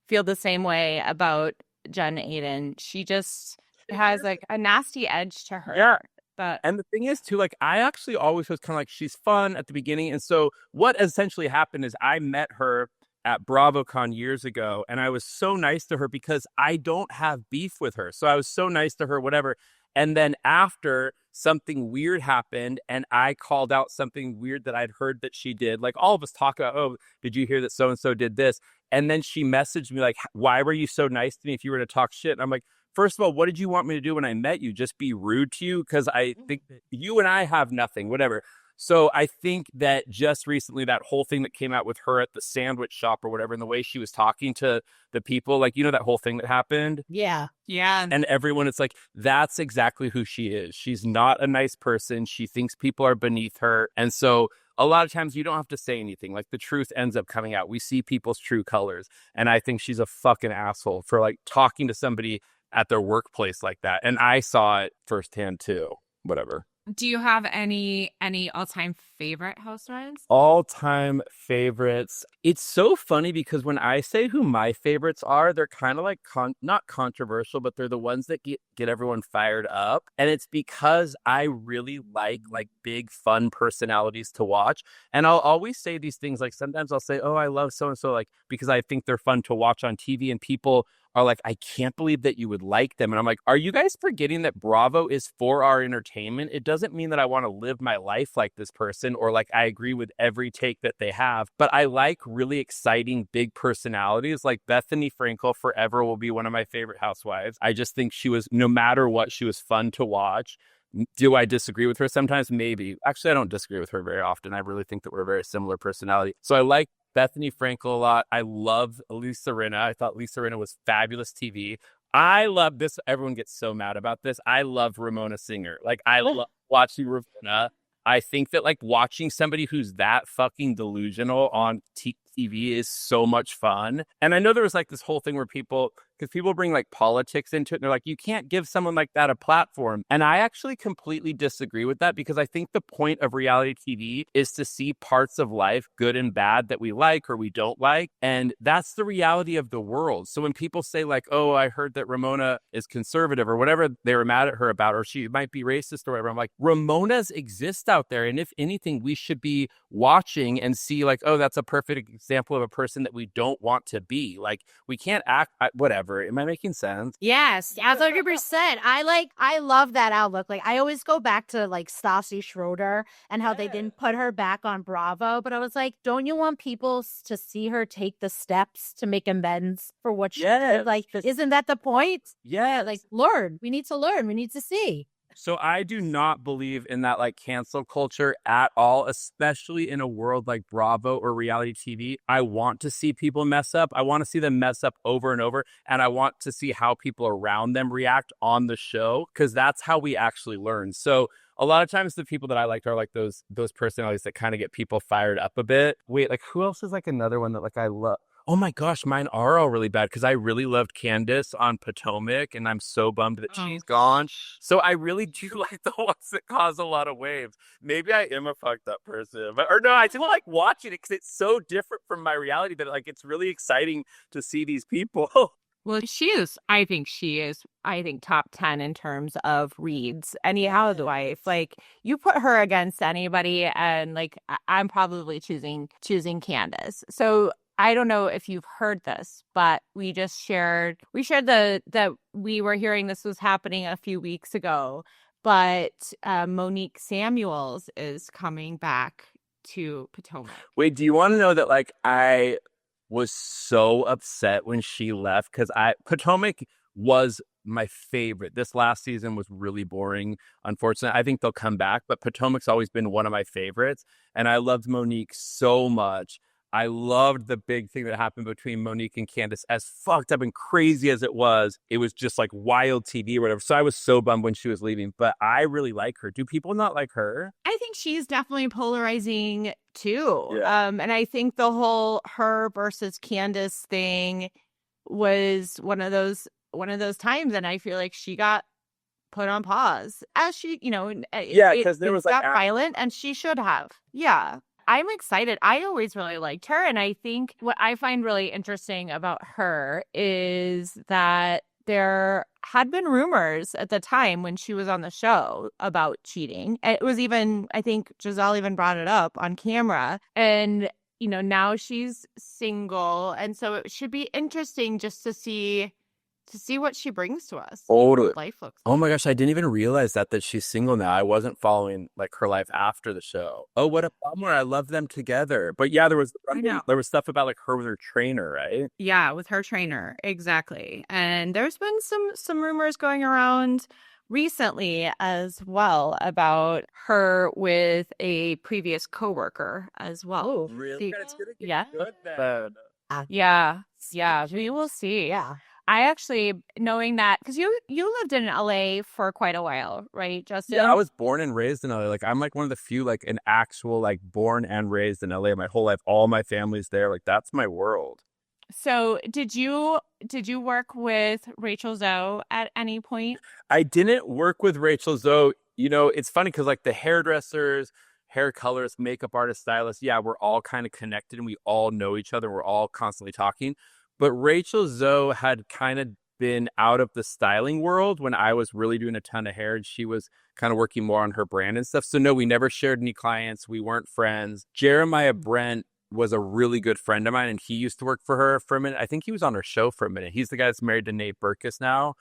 A: feel the same way about Jen Aiden. She just has like a nasty edge to her.
D: Yeah.
A: But
D: And the thing is, too, like, I actually always was kind of like, she's fun at the beginning. And so what essentially happened is I met her at BravoCon years ago, and I was so nice to her because I don't have beef with her. So I was so nice to her, whatever. And then after something weird happened, and I called out something weird that I'd heard that she did, like all of us talk about, oh, did you hear that so and so did this? And then she messaged me like, why were you so nice to me if you were to talk shit? And I'm like, first of all, what did you want me to do when I met you? Just be rude to you? Because I think that you and I have nothing, whatever. So I think that just recently, that whole thing that came out with her at the sandwich shop or whatever, and the way she was talking to the people, like, you know, that whole thing that happened.
B: Yeah.
A: yeah.
D: And everyone, it's like, that's exactly who she is. She's not a nice person. She thinks people are beneath her. And so a lot of times you don't have to say anything. Like, the truth ends up coming out. We see people's true colors. And I think she's a fucking asshole for like talking to somebody at their workplace like that. And I saw it firsthand too. Whatever.
A: Do you have any all-time favorite housewives?
D: All-time favorites. It's so funny because when I say who my favorites are, they're kind of like not controversial, but they're the ones that get everyone fired up. And it's because I really like big fun personalities to watch. And I'll always say these things, like sometimes I'll say, oh, I love so and so, like because I think they're fun to watch on TV, and people are like, I can't believe that you would like them. And I'm like, are you guys forgetting that Bravo is for our entertainment? It doesn't mean that I want to live my life like this person or like I agree with every take that they have, but I like really exciting big personalities. Like Bethany Frankel forever will be one of my favorite housewives. I just think she was, no matter what, she was fun to watch. Do I disagree with her sometimes? Maybe. Actually, I don't disagree with her very often. I really think that we're a very similar personality. So I like Bethany Frankel a lot. I love Lisa Rinna. I thought Lisa Rinna was fabulous TV. I love this. Everyone gets so mad about this. I love Ramona Singer. Like, I love watching Ramona. I think that like watching somebody who's that fucking delusional on TV is so much fun. And I know there was like this whole thing where people bring like politics into it, and they're like, you can't give someone like that a platform. And I actually completely disagree with that, because I think the point of reality TV is to see parts of life, good and bad, that we like or we don't like. And that's the reality of the world. So when people say like, oh, I heard that Ramona is conservative or whatever they were mad at her about, or she might be racist or whatever, I'm like, Ramonas exist out there. And if anything, we should be watching and see like, oh, that's a perfect example of a person that we don't want to be. Like, we can't act whatever. Am I making sense?
B: Yes, 100%. I love that outlook. Like, I always go back to like Stassi Schroeder and how they didn't put her back on Bravo. But I was like, don't you want people to see her take the steps to make amends for what she did? Like, isn't that the point?
D: Yeah.
B: Like, learn. We need to learn. We need to see.
D: So I do not believe in that like cancel culture at all, especially in a world like Bravo or reality TV. I want to see people mess up. I want to see them mess up over and over. And I want to see how people around them react on the show, because that's how we actually learn. So a lot of times the people that I liked are like those personalities that kind of get people fired up a bit. Wait, like who else is like another one that like I love? Oh my gosh, mine are all really bad, because I really loved Candace on Potomac, and I'm so bummed that she's gone. So I really do like the ones that cause a lot of waves. Maybe I am a fucked up person, or no, I do like watching it because it's so different from my reality that like it's really exciting to see these people.
A: Well, I think she is top 10 in terms of reads. Any housewife, like you put her against anybody, and like I'm probably choosing Candace. So I don't know if you've heard this, but we shared that we were hearing this was happening a few weeks ago, but Monique Samuels is coming back to Potomac.
D: Wait, do you want to know that like I was so upset when she left, because Potomac was my favorite. This last season was really boring, unfortunately. I think they'll come back, but Potomac's always been one of my favorites, and I loved Monique so much. I loved the big thing that happened between Monique and Candace. As fucked up and crazy as it was just like wild TV or whatever. So I was so bummed when she was leaving, but I really like her. Do people not like her?
A: I think she's definitely polarizing too.
D: Yeah.
A: And I think the whole her versus Candace thing was one of those times, and I feel like she got put on pause, as she,
D: Yeah, because there was like
A: got violent, and she should have. Yeah. I'm excited. I always really liked her. And I think what I find really interesting about her is that there had been rumors at the time when she was on the show about cheating. It was even, I think Giselle even brought it up on camera. And, now she's single. And so it should be interesting just to see what she brings to us.
D: Totally.
A: What life looks
D: Oh
A: like.
D: my gosh, I didn't even realize that she's single now. I wasn't following like her life after the show. Oh, what a bummer. I love them together. But yeah,
A: I know.
D: there was stuff about like her with her trainer, right?
A: Yeah, with her trainer. Exactly. And there's been some rumors going around recently as well about her with a previous coworker as well.
D: Really? It's gonna get
A: Yeah.
D: good then.
A: Yeah. Yeah. We will see.
B: Yeah.
A: I actually, knowing that, because you lived in LA for quite a while, right, Justin?
D: Yeah, I was born and raised in LA. Like I'm like one of the few like an actual like born and raised in LA my whole life. All my family's there. Like that's my world.
A: So did you work with Rachel Zoe at any point?
D: I didn't work with Rachel Zoe. It's funny because like the hairdressers, hair colorists, makeup artists, stylists, yeah, we're all kind of connected and we all know each other. We're all constantly talking. But Rachel Zoe had kind of been out of the styling world when I was really doing a ton of hair, and she was kind of working more on her brand and stuff. So no, we never shared any clients. We weren't friends. Jeremiah Brent was a really good friend of mine, and he used to work for her for a minute. I think he was on her show for a minute. He's the guy that's married to Nate Berkus now.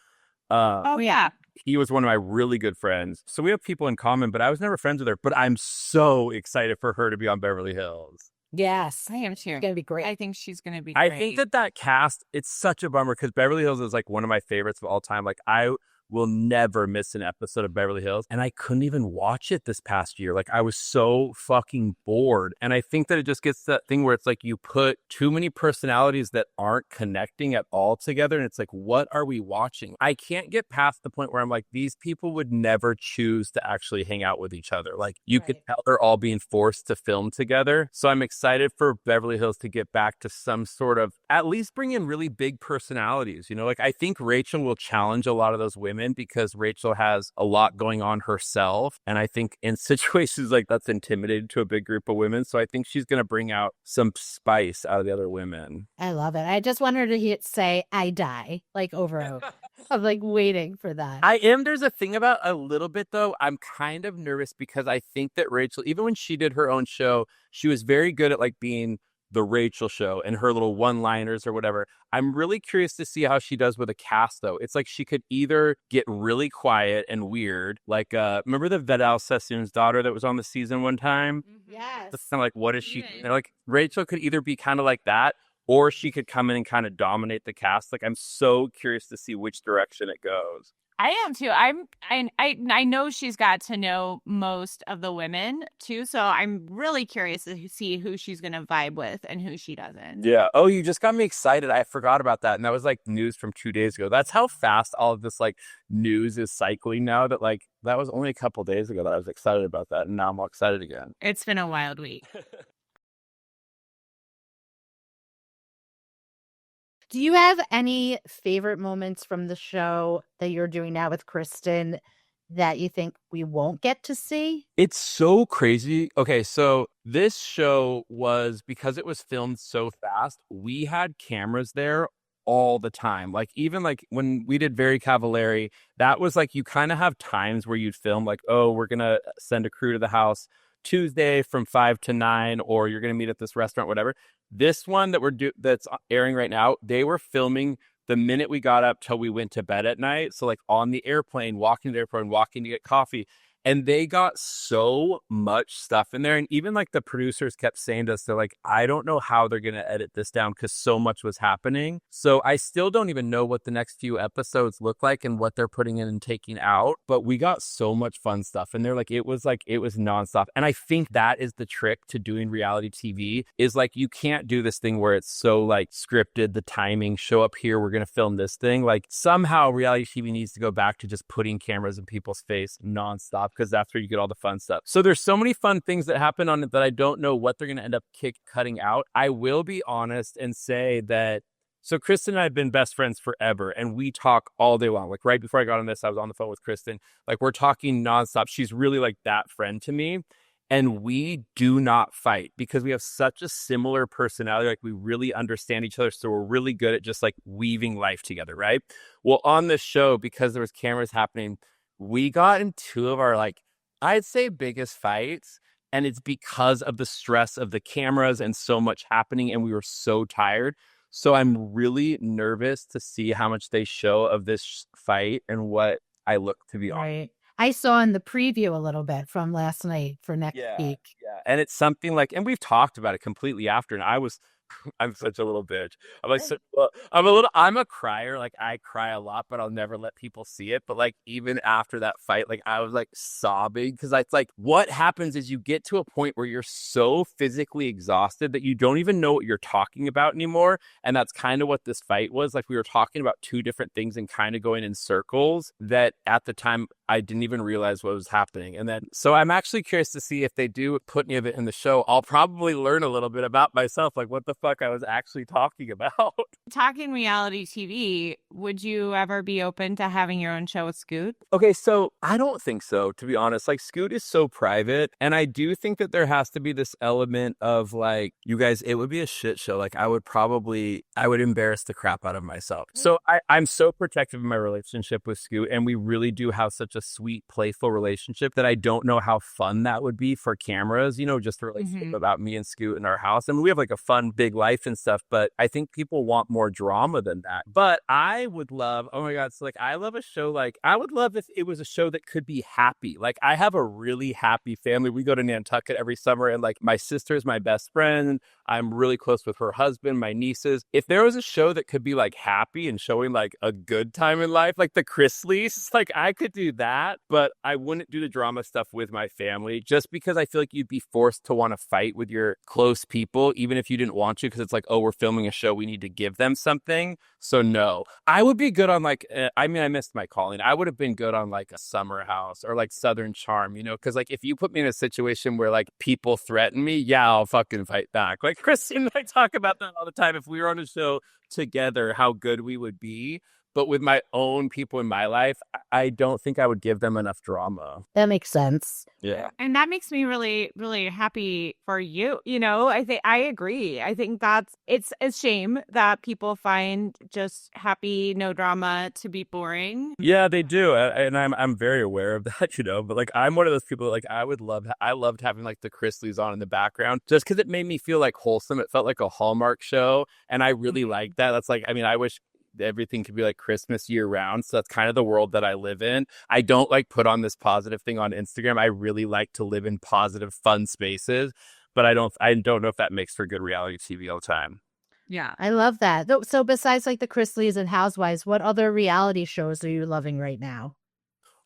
A: Oh, yeah.
D: He was one of my really good friends. So we have people in common, but I was never friends with her. But I'm so excited for her to be on Beverly Hills.
B: Yes.
A: I am too.
B: It's going to be great.
A: I think she's going to be great.
D: I think that cast, it's such a bummer because Beverly Hills is like one of my favorites of all time. Like I will never miss an episode of Beverly Hills. And I couldn't even watch it this past year. Like I was so fucking bored. And I think that it just gets that thing where it's like you put too many personalities that aren't connecting at all together. And it's like, what are we watching? I can't get past the point where I'm like, these people would never choose to actually hang out with each other. Like you could tell they're all being forced to film together. So I'm excited for Beverly Hills to get back to some sort of, at least bring in really big personalities. Like I think Rachel will challenge a lot of those women because Rachel has a lot going on herself. And I think in situations like that's intimidating to a big group of women. So I think she's going to bring out some spice out of the other women.
B: I love it. I just want her to say, I die, like over and over. I'm like waiting for that.
D: There's a thing about a little bit though. I'm kind of nervous because I think that Rachel, even when she did her own show, she was very good at like being the Rachel show and her little one-liners or whatever. I'm really curious to see how she does with a cast though. It's like she could either get really quiet and weird, like remember the Vidal Sassoon's daughter that was on the season one time?
B: Yes.
D: That's kind of like, what is she? Like Rachel could either be kind of like that, or she could come in and kind of dominate the cast. Like I'm so curious to see which direction it goes.
A: I am too. I know she's got to know most of the women too, so I'm really curious to see who she's going to vibe with and who she doesn't.
D: Yeah. Oh, you just got me excited. I forgot about that, and that was like news from 2 days ago. That's how fast all of this like news is cycling now. That like that was only a couple days ago that I was excited about that, and now I'm all excited again.
A: It's been a wild week.
B: Do you have any favorite moments from the show that you're doing now with Kristen that you think we won't get to see?
D: It's so crazy. Okay, so this show was, because it was filmed so fast, we had cameras there all the time. Like even like when we did Very Cavallari, that was like you kind of have times where you'd film like, oh, we're going to send a crew to the house Tuesday from 5 to 9, or you're going to meet at this restaurant, whatever. This one that that's airing right now, they were filming the minute we got up till we went to bed at night. So like on the airplane, walking to the airport, walking to get coffee. And they got so much stuff in there. And even like the producers kept saying to us, they're like, I don't know how they're going to edit this down because so much was happening. So I still don't even know what the next few episodes look like and what they're putting in and taking out. But we got so much fun stuff in there. Like it was nonstop. And I think that is the trick to doing reality TV is like, you can't do this thing where it's so like scripted, the timing, show up here, we're going to film this thing. Like somehow reality TV needs to go back to just putting cameras in people's face nonstop, because that's where you get all the fun stuff. So there's so many fun things that happen on it that I don't know what they're going to end up cutting out. I will be honest and say that So Kristen and I have been best friends forever, and we talk all day long. Like right before I got on this, I was on the phone with Kristen. Like we're talking nonstop. She's really like that friend to me. And we do not fight because we have such a similar personality. Like we really understand each other. So we're really good at just like weaving life together, right? Well, on this show, because there was cameras happening, we got in two of our like, I'd say biggest fights. And it's because of the stress of the cameras and so much happening. And we were so tired. So I'm really nervous to see how much they show of this fight and what I look to be on.
B: Right. I saw in the preview a little bit from last night for next
D: Yeah.
B: week.
D: Yeah. And it's something like, and we've talked about it completely after. And I'm such a little bitch. I'm like, I'm a crier. Like I cry a lot, but I'll never let people see it. But like, even after that fight, like I was like sobbing because it's like, what happens is you get to a point where you're so physically exhausted that you don't even know what you're talking about anymore. And that's kind of what this fight was. Like we were talking about two different things and kind of going in circles that at the time I didn't even realize what was happening. And then, so I'm actually curious to see if they do put any of it in the show. I'll probably learn a little bit about myself, like what the fuck I was actually talking about.
A: Talking reality TV, would you ever be open to having your own show with Scoot?
D: Okay, so I don't think so, to be honest. Like Scoot is so private. And I do think that there has to be this element of like, you guys, it would be a shit show. Like I would embarrass the crap out of myself. So I'm so protective of my relationship with Scoot. And we really do have such a sweet, playful relationship that I don't know how fun that would be for cameras, just a relationship about me and Scoot in our house. I mean, we have like a fun, big life and stuff, but I think people want more drama than that. But I would love, oh my God, so like I love a show, like I would love if it was a show that could be happy. Like I have a really happy family. We go to Nantucket every summer and like my sister's my best friend. I'm really close with her husband, my nieces. If there was a show that could be like happy and showing like a good time in life, like the Chrisleys, like I could do that, but I wouldn't do the drama stuff with my family just because I feel like you'd be forced to want to fight with your close people, even if you didn't want to, because it's like, oh, we're filming a show. We need to give them something. So no, I would be good on like, I missed my calling. I would have been good on like a Summer House or like Southern Charm, because like if you put me in a situation where like people threaten me, yeah, I'll fucking fight back. Like Christine and I talk about that all the time. If we were on a show together, how good we would be. But with my own people in my life, I don't think I would give them enough drama.
B: That makes sense.
D: Yeah.
A: And that makes me really, really happy for you. I agree. I think it's a shame that people find just happy, no drama to be boring.
D: Yeah, they do. And I'm very aware of that, but like I'm one of those people that like I loved having like the Chrisleys on in the background just because it made me feel like wholesome. It felt like a Hallmark show. And I really like that. That's like, I wish everything could be like Christmas year round. So that's kind of the world that I live in. I don't like put on this positive thing on Instagram. I really like to live in positive, fun spaces, but I don't know if that makes for good reality TV all the time.
A: Yeah.
B: I love that. So besides like the Chrisleys and Housewives, what other reality shows are you loving right now?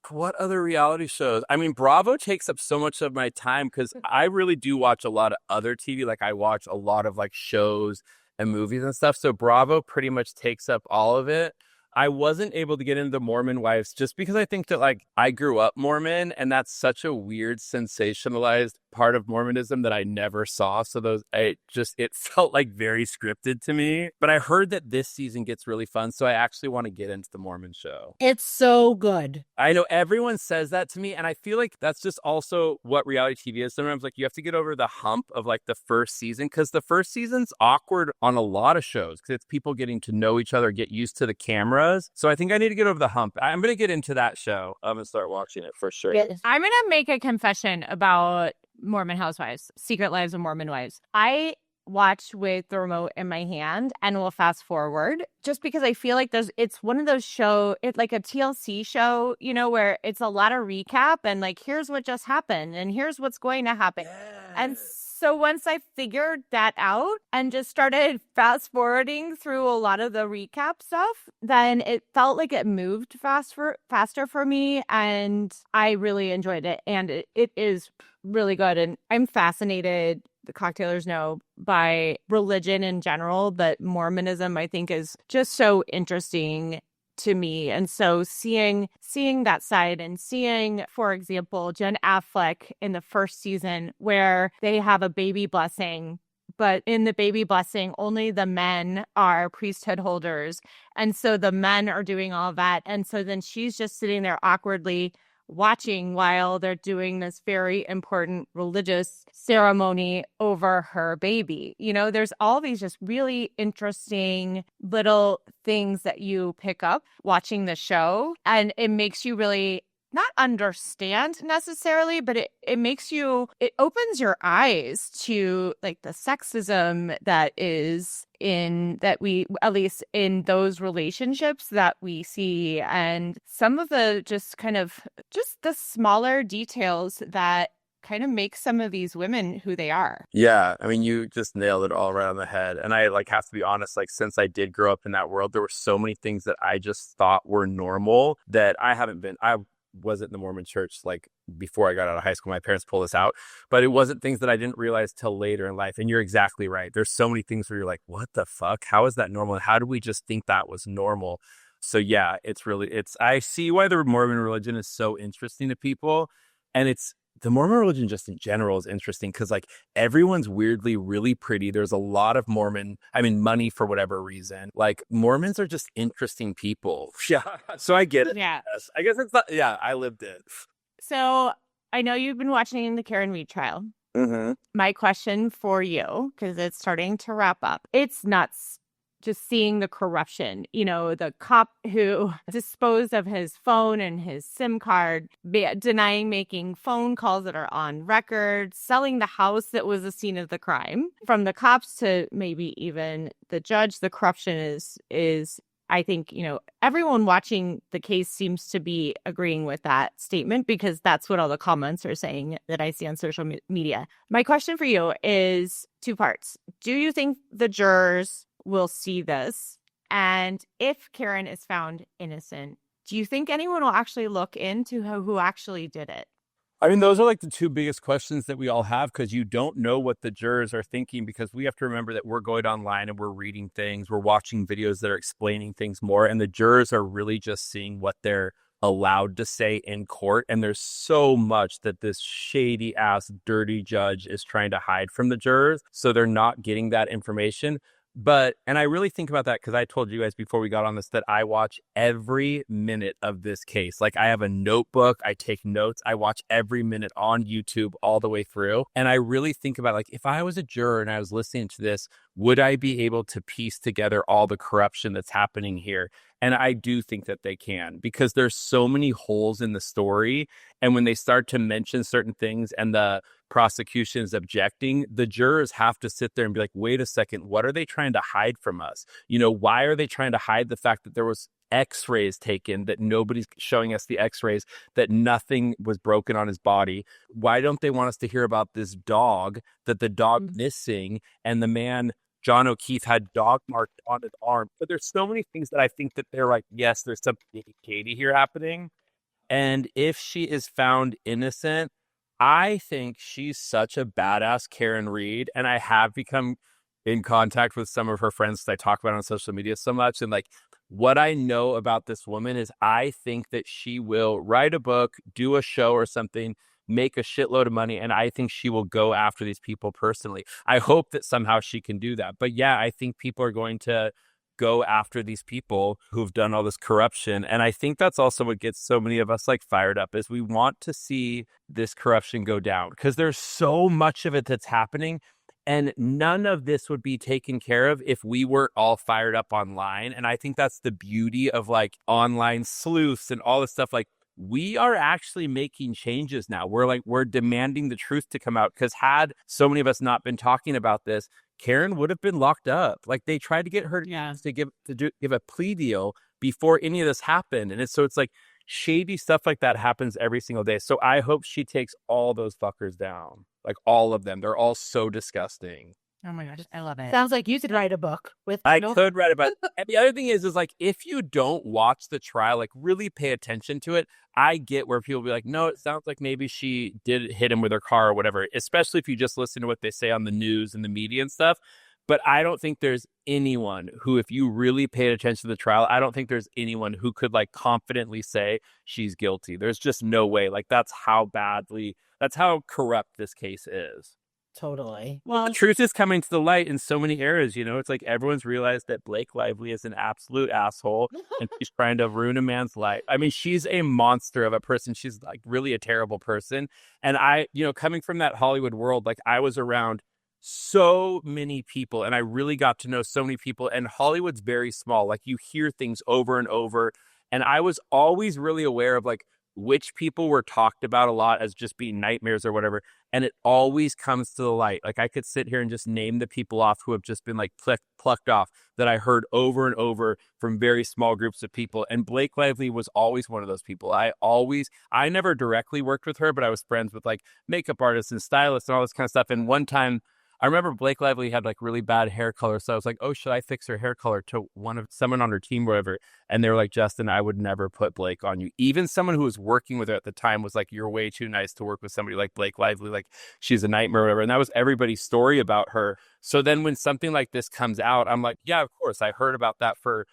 D: What other reality shows? Bravo takes up so much of my time because I really do watch a lot of other TV. Like I watch a lot of like shows and movies and stuff. So Bravo pretty much takes up all of it. I wasn't able to get into Mormon Wives just because I think that like I grew up Mormon and that's such a weird sensationalized part of Mormonism that I never saw. So it felt like very scripted to me. But I heard that this season gets really fun. So I actually want to get into the Mormon show.
B: It's so good.
D: I know everyone says that to me. And I feel like that's just also what reality TV is. Sometimes like you have to get over the hump of like the first season because the first season's awkward on a lot of shows because it's people getting to know each other, get used to the cameras. So I think I need to get over the hump. I'm going to get into that show. I'm going to start watching it for sure.
A: I'm going to make a confession about Mormon Housewives, Secret Lives of Mormon Wives. I watch with the remote in my hand and will fast forward just because I feel like it's one of those it's like a TLC show, where it's a lot of recap and like, here's what just happened and here's what's going to happen. Yes. And so once I figured that out and just started fast forwarding through a lot of the recap stuff, then it felt like it moved faster for me. And I really enjoyed it. And it is really good. And I'm fascinated, the cocktailers know, by religion in general, but Mormonism, I think, is just so interesting to me. And so seeing that side and seeing, for example, Jen Affleck in the first season where they have a baby blessing but in the baby blessing, only the men are priesthood holders. And so the men are doing all that. And so then she's just sitting there awkwardly watching while they're doing this very important religious ceremony over her baby. You know, there's all these just really interesting little things that you pick up watching the show, and it makes you really not understand necessarily, but it makes you, it opens your eyes to like the sexism that is in, that we, at least in those relationships that we see, and some of the just kind of just the smaller details that kind of make some of these women who they are.
D: Yeah, I mean, you just nailed it all right on the head. And I like have to be honest, like since I did grow up in that world, there were so many things that I just thought were normal that I wasn't in the Mormon church like before I got out of high school. My parents pulled us out, but it wasn't things that I didn't realize till later in life. And you're exactly right. There's so many things where you're like, what the fuck? How is that normal? And how do we just think that was normal? So yeah, I see why the Mormon religion is so interesting to people. And the Mormon religion just in general is interesting because like everyone's weirdly really pretty. There's a lot of money for whatever reason. Like Mormons are just interesting people. Yeah. So I get it.
A: Yeah.
D: Yes. I guess it's not, yeah, I lived it.
A: So I know you've been watching the Karen Reed trial.
D: Mm-hmm.
A: My question for you, because it's starting to wrap up, it's nuts just seeing the corruption. You know, the cop who disposed of his phone and his SIM card, denying making phone calls that are on record, selling the house that was the scene of the crime. From the cops to maybe even the judge, the corruption is I think, you know, everyone watching the case seems to be agreeing with that statement because that's what all the comments are saying that I see on social media. My question for you is two parts. Do you think the jurors will see this? And if Karen is found innocent, do you think anyone will actually look into who actually did it?
D: I mean, those are like the two biggest questions that we all have because you don't know what the jurors are thinking, because we have to remember that we're going online and we're reading things, we're watching videos that are explaining things more, and the jurors are really just seeing what they're allowed to say in court. And there's so much that this shady ass dirty judge is trying to hide from the jurors, so they're not getting that information. And I really think about that because I told you guys before we got on this that I watch every minute of this case. Like I have a notebook, I take notes, I watch every minute on YouTube all the way through. And I really think about like, if I was a juror and I was listening to this, would I be able to piece together all the corruption that's happening here? And I do think that they can, because there's so many holes in the story. And when they start to mention certain things and the prosecution is objecting, the jurors have to sit there and be like, wait a second, what are they trying to hide from us? You know, why are they trying to hide the fact that there was x-rays taken, that nobody's showing us the x-rays, that nothing was broken on his body? Why don't they want us to hear about this dog, that the dog missing, and the man John O'Keefe had dog marked on his arm? But there's so many things that I think that they're like, yes, there's something shady here happening. And if she is found innocent, I think she's such a badass, Karen Reed. And I have become in contact with some of her friends that I talk about on social media so much. And like, what I know about this woman is I think that she will write a book, do a show or something, make a shitload of money, and I think she will go after these people personally. I hope that somehow she can do that. But yeah, I think people are going to go after these people who've done all this corruption. And I think that's also what gets so many of us like fired up, is we want to see this corruption go down because there's so much of it that's happening. And none of this would be taken care of if we weren't all fired up online. And I think that's the beauty of like online sleuths and all this stuff. Like, we are actually making changes now. We're demanding the truth to come out, because had so many of us not been talking about this, Karen would have been locked up. Like, they tried to get her to give a plea deal before any of this happened. And it's like shady stuff like that happens every single day. So I hope she takes all those fuckers down. Like, all of them. They're all so disgusting.
A: Oh my gosh, I love it.
B: Sounds like you could write a book with.
D: I could write about it. And the other thing is like, if you don't watch the trial, like really pay attention to it, I get where people be like, no, it sounds like maybe she did hit him with her car or whatever, especially if you just listen to what they say on the news and the media and stuff. But I don't think there's anyone who, if you really paid attention to the trial, I don't think there's anyone who could like confidently say she's guilty. There's just no way. Like, that's how corrupt this case is.
B: Totally.
A: Well,
D: The truth is coming to the light in so many areas. It's like everyone's realized that Blake Lively is an absolute asshole and she's trying to ruin a man's life. I mean, she's a monster of a person. She's like really a terrible person. And coming from that Hollywood world, like I was around so many people and I really got to know so many people. And Hollywood's very small. Like you hear things over and over. And I was always really aware of like which people were talked about a lot as just being nightmares or whatever. And it always comes to the light. Like I could sit here and just name the people off who have just been like plucked off that I heard over and over from very small groups of people. And Blake Lively was always one of those people. I never directly worked with her, but I was friends with like makeup artists and stylists and all this kind of stuff. And one time I remember Blake Lively had like really bad hair color. So I was like, oh, should I fix her hair color to someone on her team, whatever? And they were like, Justin, I would never put Blake on you. Even someone who was working with her at the time was like, you're way too nice to work with somebody like Blake Lively. Like she's a nightmare or whatever. And that was everybody's story about her. So then when something like this comes out, I'm like, yeah, of course. I heard about that for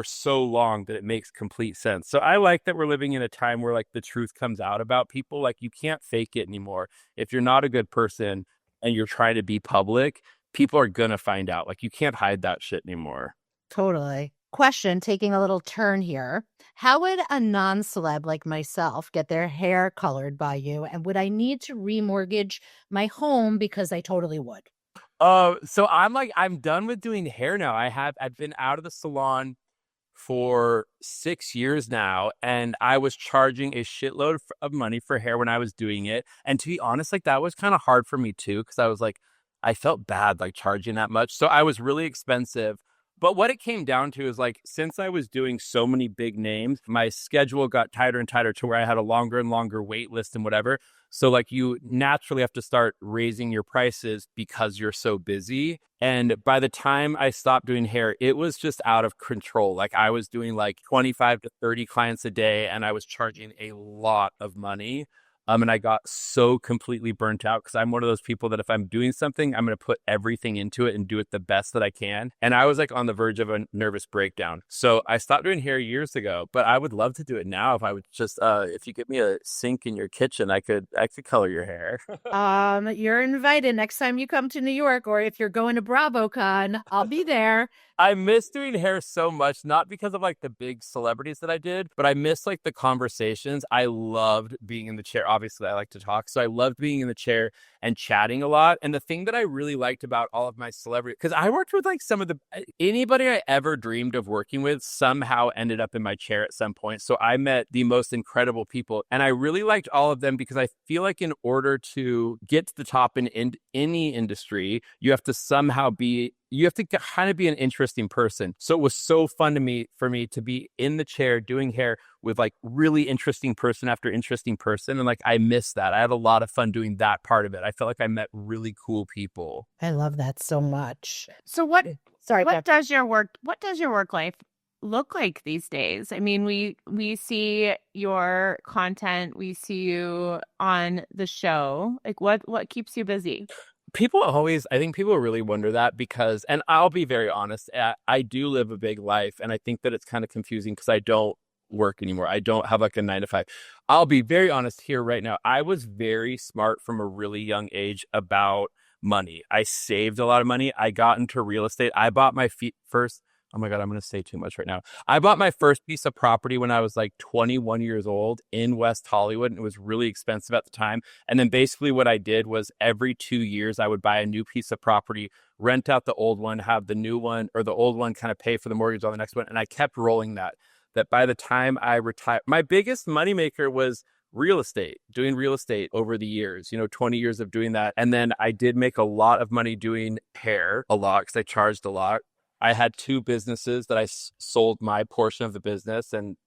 D: so long that it makes complete sense. So I like that we're living in a time where like the truth comes out about people. Like you can't fake it anymore. If you're not a good person and you're trying to be public, people are going to find out. Like you can't hide that shit anymore.
B: Totally. Question, taking a little turn here. How would a non-celeb like myself get their hair colored by you? And would I need to remortgage my home? Because I totally would.
D: So I'm done with doing hair now. I've been out of the salon for 6 years now, and I was charging a shitload of money for hair when I was doing it. And to be honest, like that was kind of hard for me too, because I was like, I felt bad like charging that much. So I was really expensive. But what it came down to is like, since I was doing so many big names, my schedule got tighter and tighter to where I had a longer and longer wait list and whatever. So like you naturally have to start raising your prices because you're so busy. And by the time I stopped doing hair, it was just out of control. Like I was doing like 25 to 30 clients a day and I was charging a lot of money. And I got so completely burnt out because I'm one of those people that if I'm doing something, I'm going to put everything into it and do it the best that I can. And I was like on the verge of a nervous breakdown. So I stopped doing hair years ago, but I would love to do it now. If I would just, if you give me a sink in your kitchen, I could color your hair.
B: You're invited next time you come to New York, or if you're going to BravoCon, I'll be there.
D: I miss doing hair so much, not because of like the big celebrities that I did, but I miss like the conversations. I loved being in the chair. Obviously, I like to talk. So I loved being in the chair and chatting a lot. And the thing that I really liked about all of my celebrities, because I worked with like anybody I ever dreamed of working with somehow ended up in my chair at some point. So I met the most incredible people. And I really liked all of them because I feel like in order to get to the top in any industry, you have to kind of be an interesting person. So it was so fun for me to be in the chair doing hair with like really interesting person after interesting person. And like, I miss that. I had a lot of fun doing that part of it. I felt like I met really cool people.
B: I love that so much.
A: So what
B: Jeff.
A: does your work life look like these days? I mean, we see your content, we see you on the show. Like what keeps you busy?
D: I think people really wonder that because, and I'll be very honest, I do live a big life. And I think that it's kind of confusing because I don't work anymore. I don't have like a 9 to 5. I'll be very honest here right now. I was very smart from a really young age about money. I saved a lot of money. I got into real estate. I bought my first. Oh my God, I'm going to say too much right now. I bought my first piece of property when I was like 21 years old in West Hollywood, and it was really expensive at the time. And then basically what I did was every 2 years, I would buy a new piece of property, rent out the old one, have the new one or the old one kind of pay for the mortgage on the next one. And I kept rolling that by the time I retired, my biggest moneymaker was doing real estate over the years, 20 years of doing that. And then I did make a lot of money doing hair a lot because I charged a lot. I had 2 businesses that I sold my portion of the business. And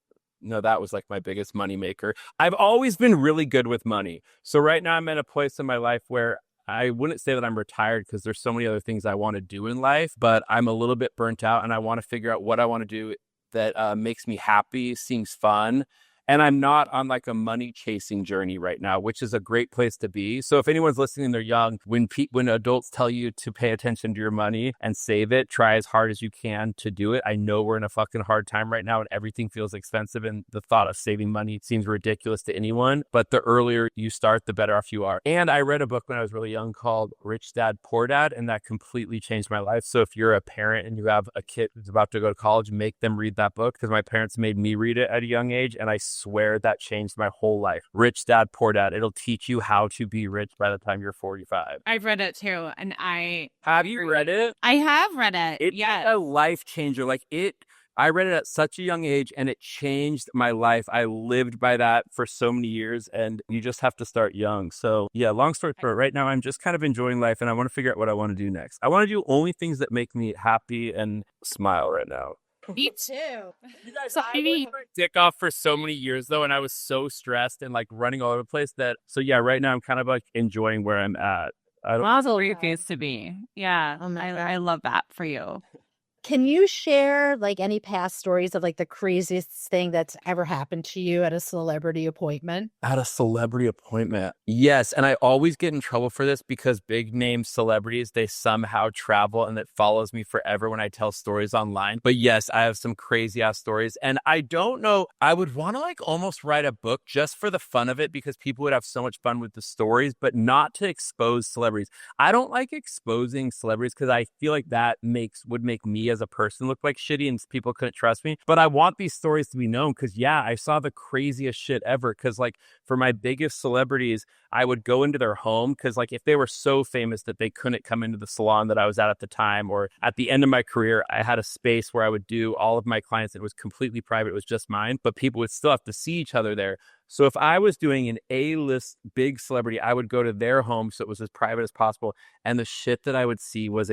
D: that was like my biggest money maker. I've always been really good with money. So right now I'm in a place in my life where I wouldn't say that I'm retired because there's so many other things I want to do in life, but I'm a little bit burnt out and I want to figure out what I want to do that makes me happy, seems fun. And I'm not on like a money chasing journey right now, which is a great place to be. So if anyone's listening, they're young, when adults tell you to pay attention to your money and save it, try as hard as you can to do it. I know we're in a fucking hard time right now and everything feels expensive. And the thought of saving money seems ridiculous to anyone. But the earlier you start, the better off you are. And I read a book when I was really young called Rich Dad, Poor Dad, and that completely changed my life. So if you're a parent and you have a kid who's about to go to college, make them read that book, because my parents made me read it at a young age. And I swear that changed my whole life. Rich Dad, Poor Dad. It'll teach you how to be rich by the time you're 45.
A: I've read it too. And
D: Have you read it?
A: I have read it.
D: It's
A: yes.
D: a life changer. I read it at such a young age and it changed my life. I lived by that for so many years and you just have to start young. So yeah, long story short, right now I'm just kind of enjoying life and I want to figure out what I want to do next. I want to do only things that make me happy and smile right now.
A: Me too.
D: You guys, I worked my dick off for so many years though, and I was so stressed and like running all over the place so yeah, right now I'm kind of like enjoying where I'm at.
A: Mazel where you used to be. Yeah. I love that for you.
B: Can you share like any past stories of like the craziest thing that's ever happened to you at a celebrity appointment?
D: At a celebrity appointment. Yes. And I always get in trouble for this because big name celebrities, they somehow travel and it follows me forever when I tell stories online. But yes, I have some crazy ass stories. And I don't know, I would want to like almost write a book just for the fun of it because people would have so much fun with the stories, but not to expose celebrities. I don't like exposing celebrities because I feel like that would make me as a person look like shitty and people couldn't trust me. But I want these stories to be known because yeah, I saw the craziest shit ever. Because like for my biggest celebrities, I would go into their home because like if they were so famous that they couldn't come into the salon that I was at the time, or at the end of my career, I had a space where I would do all of my clients. It was completely private. It was just mine, but people would still have to see each other there. So if I was doing an A-list big celebrity, I would go to their home so it was as private as possible. And the shit that I would see was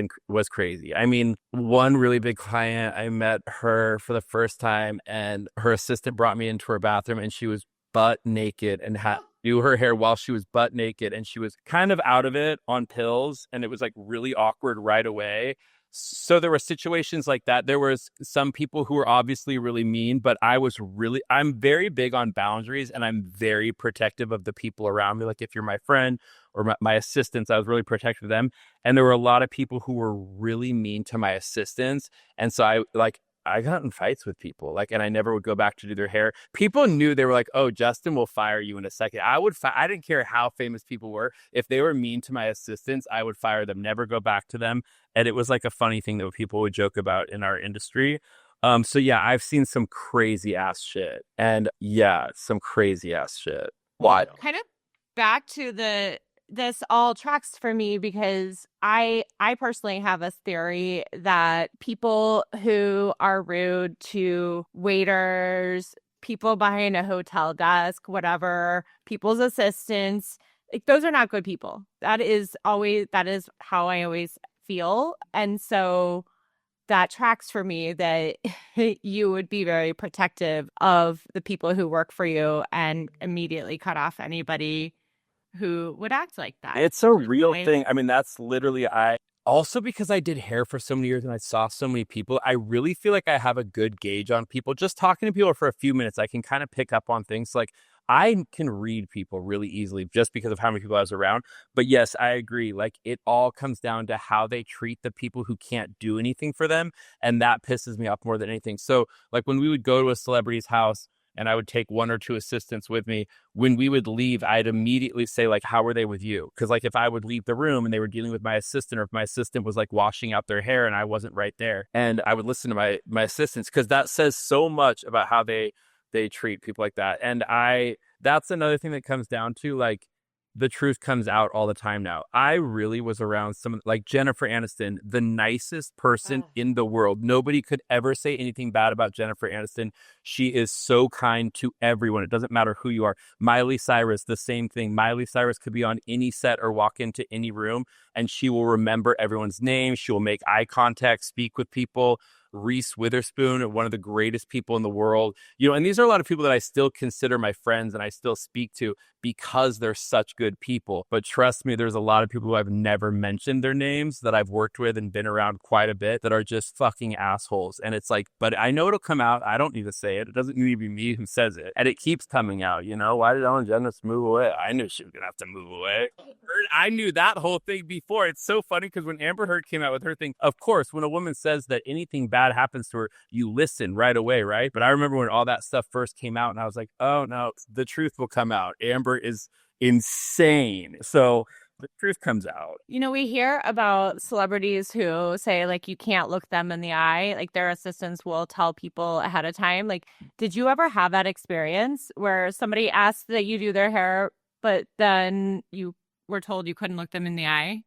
D: crazy. I mean, one really big client, I met her for the first time and her assistant brought me into her bathroom and she was butt naked and had do her hair while she was butt naked. And she was kind of out of it on pills. And it was like really awkward right away. So there were situations like that. There was some people who were obviously really mean, but I'm very big on boundaries and I'm very protective of the people around me. Like if you're my friend or my assistants, I was really protective of them. And there were a lot of people who were really mean to my assistants. And so I got in fights with people, and I never would go back to do their hair. People knew, they were like, oh, Justin will fire you in a second. I didn't care how famous people were. If they were mean to my assistants, I would fire them, never go back to them. And it was like a funny thing that people would joke about in our industry. So yeah, I've seen some crazy ass shit. And yeah, some crazy ass shit. Wild.
A: Kind of back to this all tracks for me because I personally have a theory that people who are rude to waiters, people behind a hotel desk, whatever, people's assistants, like those are not good people. That is how I always feel. And so that tracks for me that you would be very protective of the people who work for you and immediately cut off anybody who would act like that.
D: It's a real thing. I mean, that's literally, also because I did hair for so many years and I saw so many people, I really feel like I have a good gauge on people. Just talking to people for a few minutes, I can kind of pick up on things. Like I can read people really easily just because of how many people I was around. But yes, I agree. Like it all comes down to how they treat the people who can't do anything for them. And that pisses me off more than anything. So like when we would go to a celebrity's house, and I would take one or two assistants with me. When we would leave, I'd immediately say, like, how were they with you? Because, like, if I would leave the room and they were dealing with my assistant, or if my assistant was, like, washing out their hair and I wasn't right there, and I would listen to my assistants, because that says so much about how they treat people like that. And that's another thing that comes down to, like, the truth comes out all the time now. I really was around someone like Jennifer Aniston, the nicest person in the world. Nobody could ever say anything bad about Jennifer Aniston. She is so kind to everyone. It doesn't matter who you are. Miley Cyrus, the same thing. Miley Cyrus could be on any set or walk into any room and she will remember everyone's name. She will make eye contact, speak with people. Reese Witherspoon, one of the greatest people in the world. And these are a lot of people that I still consider my friends and I still speak to because they're such good people. But trust me, there's a lot of people who I've never mentioned their names that I've worked with and been around quite a bit that are just fucking assholes. And it's like, but I know it'll come out. I don't need to say it. It doesn't need to be me who says it. And it keeps coming out. Why did Ellen Jennings move away? I knew she was going to have to move away. I knew that whole thing before. It's so funny because when Amber Heard came out with her thing, of course, when a woman says that anything bad happens to her, you listen right away, right? But I remember when all that stuff first came out and I was like, oh no, the truth will come out. Amber is insane. So the truth comes out.
A: We hear about celebrities who say, like, you can't look them in the eye. Like, their assistants will tell people ahead of time. Like, did you ever have that experience where somebody asked that you do their hair, but then you were told you couldn't look them in the eye?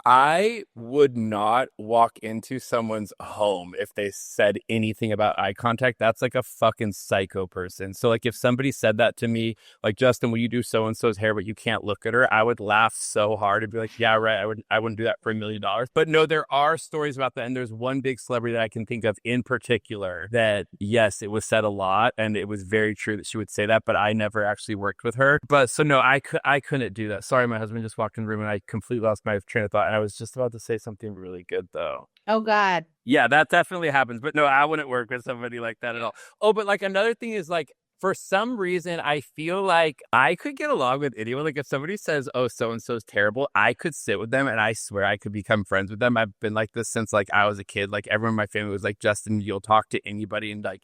D: I would not walk into someone's home if they said anything about eye contact. That's like a fucking psycho person. So like if somebody said that to me, like, Justin, will you do so-and-so's hair, but you can't look at her? I would laugh so hard and be like, yeah, right. I wouldn't do that for $1 million. But no, there are stories about that. And there's one big celebrity that I can think of in particular that, yes, it was said a lot. And it was very true that she would say that, but I never actually worked with her. But so no, I couldn't do that. Sorry, my husband just walked in the room and I completely lost my train of thought. I was just about to say something really good, though.
B: Oh, God.
D: Yeah, that definitely happens. But no, I wouldn't work with somebody like that at all. Oh, but like another thing is like, for some reason, I feel like I could get along with anyone. Like if somebody says, oh, so-and-so's terrible, I could sit with them and I swear I could become friends with them. I've been like this since like I was a kid. Like everyone in my family was like, Justin, you'll talk to anybody and like,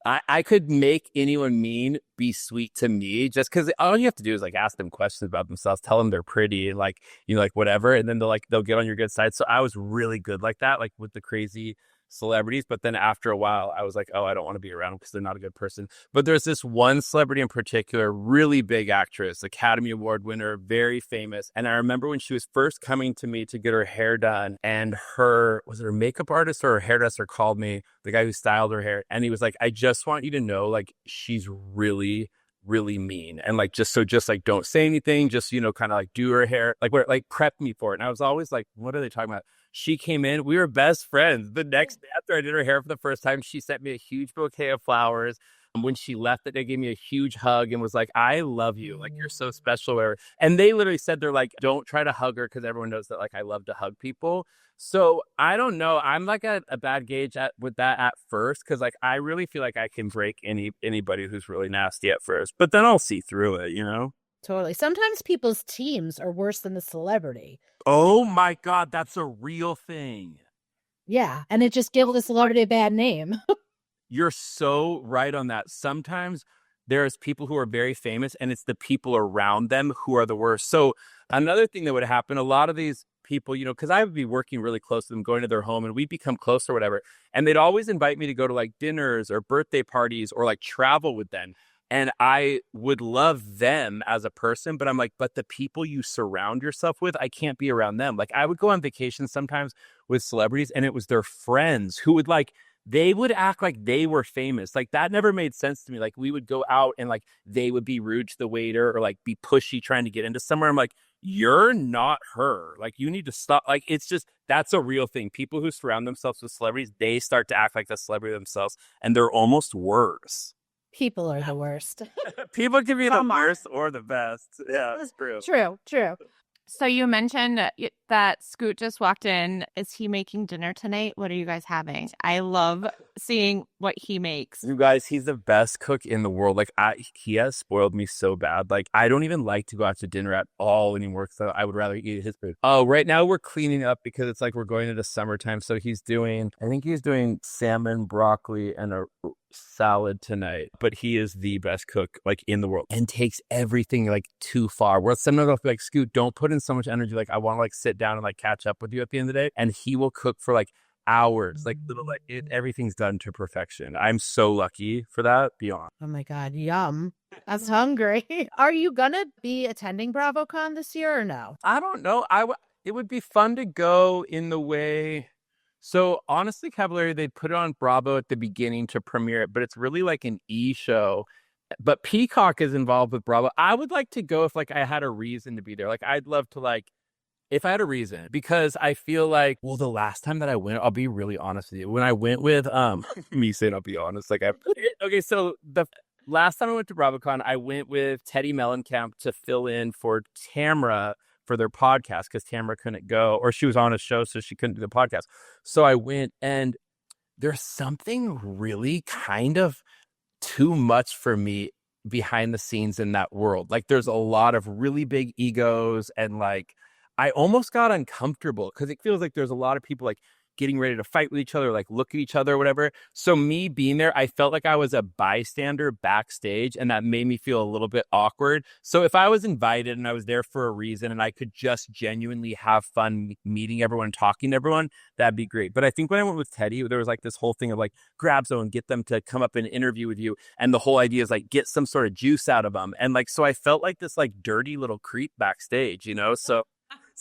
D: I could make anyone mean be sweet to me just because all you have to do is like ask them questions about themselves, tell them they're pretty and like, like whatever. And then they'll get on your good side. So I was really good like that, like with the crazy celebrities. But then after a while, I was like, oh, I don't want to be around them because they're not a good person. But there's this one celebrity in particular, really big actress, Academy Award winner, very famous. And I remember when she was first coming to me to get her hair done and was it her makeup artist or her hairdresser called me, the guy who styled her hair. And he was like, I just want you to know, like, she's really mean. And like, just like, don't say anything, just, kind of like do her hair, like prep me for it. And I was always like, what are they talking about? She came in, we were best friends. The next day after I did her hair for the first time, she sent me a huge bouquet of flowers. When she left, they gave me a huge hug and was like, I love you. Like, you're so special. And they literally said, they're like, don't try to hug her because everyone knows that, like, I love to hug people. So I don't know. I'm like a bad gauge with that at first because, like, I really feel like I can break anybody who's really nasty at first. But then I'll see through it,
E: Totally. Sometimes people's teams are worse than the celebrity.
D: Oh, my God. That's a real thing.
E: Yeah. And it just gives the celebrity a bad name.
D: You're so right on that. Sometimes there's people who are very famous and it's the people around them who are the worst. So another thing that would happen, a lot of these people, because I would be working really close to them, going to their home and we become close or whatever. And they'd always invite me to go to like dinners or birthday parties or like travel with them. And I would love them as a person, but I'm like, but the people you surround yourself with, I can't be around them. Like I would go on vacation sometimes with celebrities and it was their friends who would like, they would act like they were famous. Like that never made sense to me. Like we would go out and like they would be rude to the waiter or like be pushy trying to get into somewhere. I'm like, you're not her. Like you need to stop. Like it's just, that's a real thing. People who surround themselves with celebrities, they start to act like the celebrity themselves and they're almost worse.
E: People are the worst.
D: People can be the worst or the best. Yeah, it's true.
E: True.
A: So you mentioned that Scoot just walked in. Is he making dinner tonight? What are you guys having? I love seeing what he makes.
D: You guys, he's the best cook in the world. Like he has spoiled me so bad. Like I don't even like to go out to dinner at all anymore. So I would rather eat his food. Oh, right now we're cleaning up because it's like we're going into summertime. So I think he's doing salmon, broccoli, and a salad tonight. But he is the best cook like in the world and takes everything like too far. Where sometimes I'll be like, Scoot, don't put in so much energy. Like I want to like sit down and like catch up with you at the end of the day. And he will cook for like hours, like everything's done to perfection. I'm so lucky for that. Beyond.
E: Oh my God, yum. That's hungry. Are you gonna be attending BravoCon this year or no?
D: I don't know. It would be fun to go in the way. So honestly, Cavallari, they put it on Bravo at the beginning to premiere it, but it's really like an show. But Peacock is involved with Bravo. I would like to go if like I had a reason to be there. Like I'd love to like If I had a reason, because I feel like, well, the last time that I went, I'll be really honest with you. When I went with, me saying I'll be honest, like okay, so the last time I went to BravoCon, I went with Teddy Mellencamp to fill in for Tamra for their podcast because Tamra couldn't go, or she was on a show, so she couldn't do the podcast. So I went, and there's something really kind of too much for me behind the scenes in that world. Like, there's a lot of really big egos, and like, I almost got uncomfortable because it feels like there's a lot of people like getting ready to fight with each other, like look at each other or whatever. So me being there, I felt like I was a bystander backstage, and that made me feel a little bit awkward. So if I was invited and I was there for a reason and I could just genuinely have fun meeting everyone, talking to everyone, that'd be great. But I think when I went with Teddy, there was like this whole thing of like, grab someone, get them to come up and interview with you. And the whole idea is like, get some sort of juice out of them. And like, so I felt like this like dirty little creep backstage, you know? So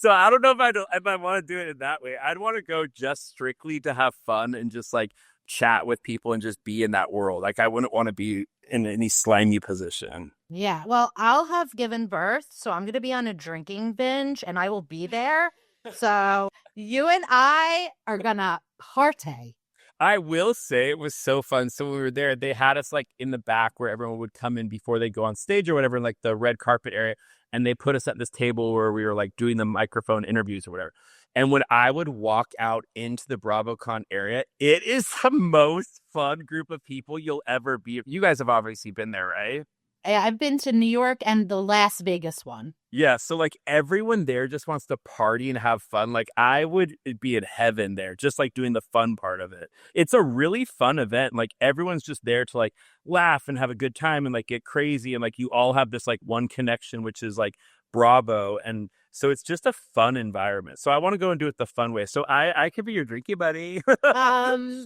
D: I don't know if I want to do it in that way. I'd want to go just strictly to have fun and just like chat with people and just be in that world. Like, I wouldn't want to be in any slimy position.
E: Yeah. Well, I'll have given birth, so I'm going to be on a drinking binge and I will be there. So you and I are going to party.
D: I will say it was so fun. So when we were there, they had us like in the back where everyone would come in before they go on stage or whatever, in like the red carpet area. And they put us at this table where we were like doing the microphone interviews or whatever. And when I would walk out into the BravoCon area, it is the most fun group of people you'll ever be. You guys have obviously been there, right?
E: I've been to New York and the Las Vegas one.
D: Yeah, so like everyone there just wants to party and have fun. Like, I would be in heaven there, just like doing the fun part of it. It's a really fun event. Like, everyone's just there to like laugh and have a good time and like get crazy. And like, you all have this like one connection, which is like Bravo. And so it's just a fun environment. So I want to go and do it the fun way. So I could be your drinky buddy.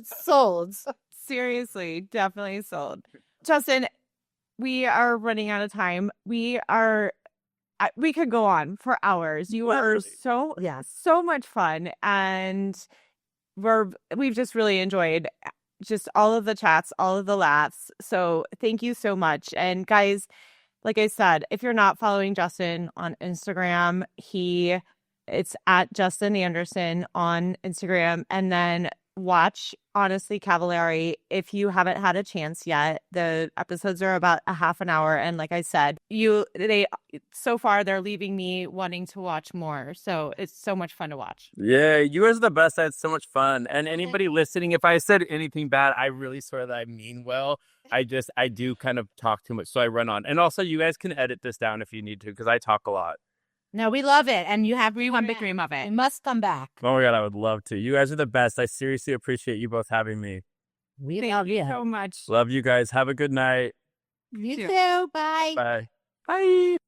E: Sold.
A: Seriously, definitely sold. Justin, we are running out of time. We could go on for hours. You are so much fun, and we've just really enjoyed just all of the chats, all of the laughs. So thank you so much. And guys, like I said, if you're not following Justin on Instagram, it's at Justin Anderson on Instagram, and then watch Honestly Cavallari if you haven't had a chance yet. The episodes are about a half an hour, and like I said, so far they're leaving me wanting to watch more. So it's so much fun to watch.
D: Yeah, you guys are the best. I had so much fun. And anybody listening, if I said anything bad, I really swear that I mean well. I do kind of talk too much, so I run on. And also, you guys can edit this down if you need to, because I talk a lot.
E: No, we love it. And you have
A: We want big dream of it.
E: You must come back.
D: Oh my God, I would love to. You guys are the best. I seriously appreciate you both having me.
E: We
A: Thank
E: love
A: you
E: you.
A: so much.
D: Love you guys. Have a good night.
E: You too. Bye.
D: Bye. Bye.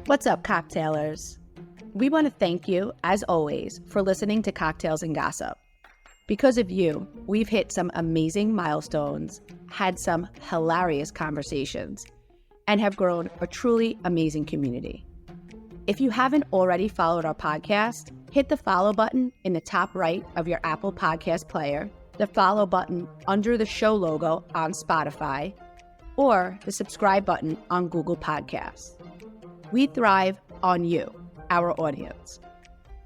C: What's up, cocktailers? We want to thank you, as always, for listening to Cocktails and Gossip. Because of you, we've hit some amazing milestones, had some hilarious conversations, and have grown a truly amazing community. If you haven't already followed our podcast, hit the follow button in the top right of your Apple Podcast player, the follow button under the show logo on Spotify, or the subscribe button on Google Podcasts. We thrive on you, our audience.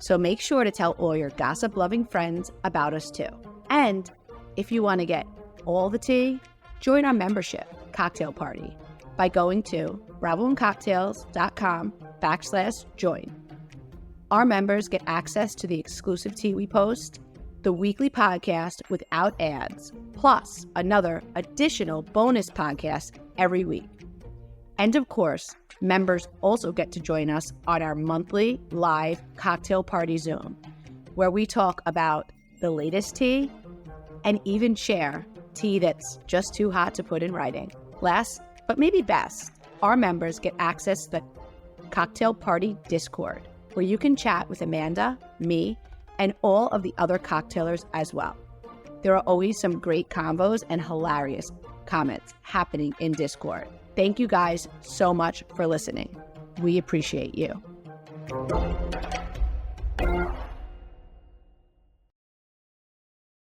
C: So make sure to tell all your gossip-loving friends about us too. And if you want to get all the tea, join our membership cocktail party by going to bravoandcocktails.com/join. Our members get access to the exclusive tea we post, the weekly podcast without ads, plus another additional bonus podcast every week. And of course, members also get to join us on our monthly live cocktail party Zoom, where we talk about the latest tea and even share tea that's just too hot to put in writing. Last, but maybe best, our members get access to the Cocktail Party Discord, where you can chat with Amanda, me, and all of the other cocktailers as well. There are always some great combos and hilarious comments happening in Discord. Thank you guys so much for listening. We appreciate you.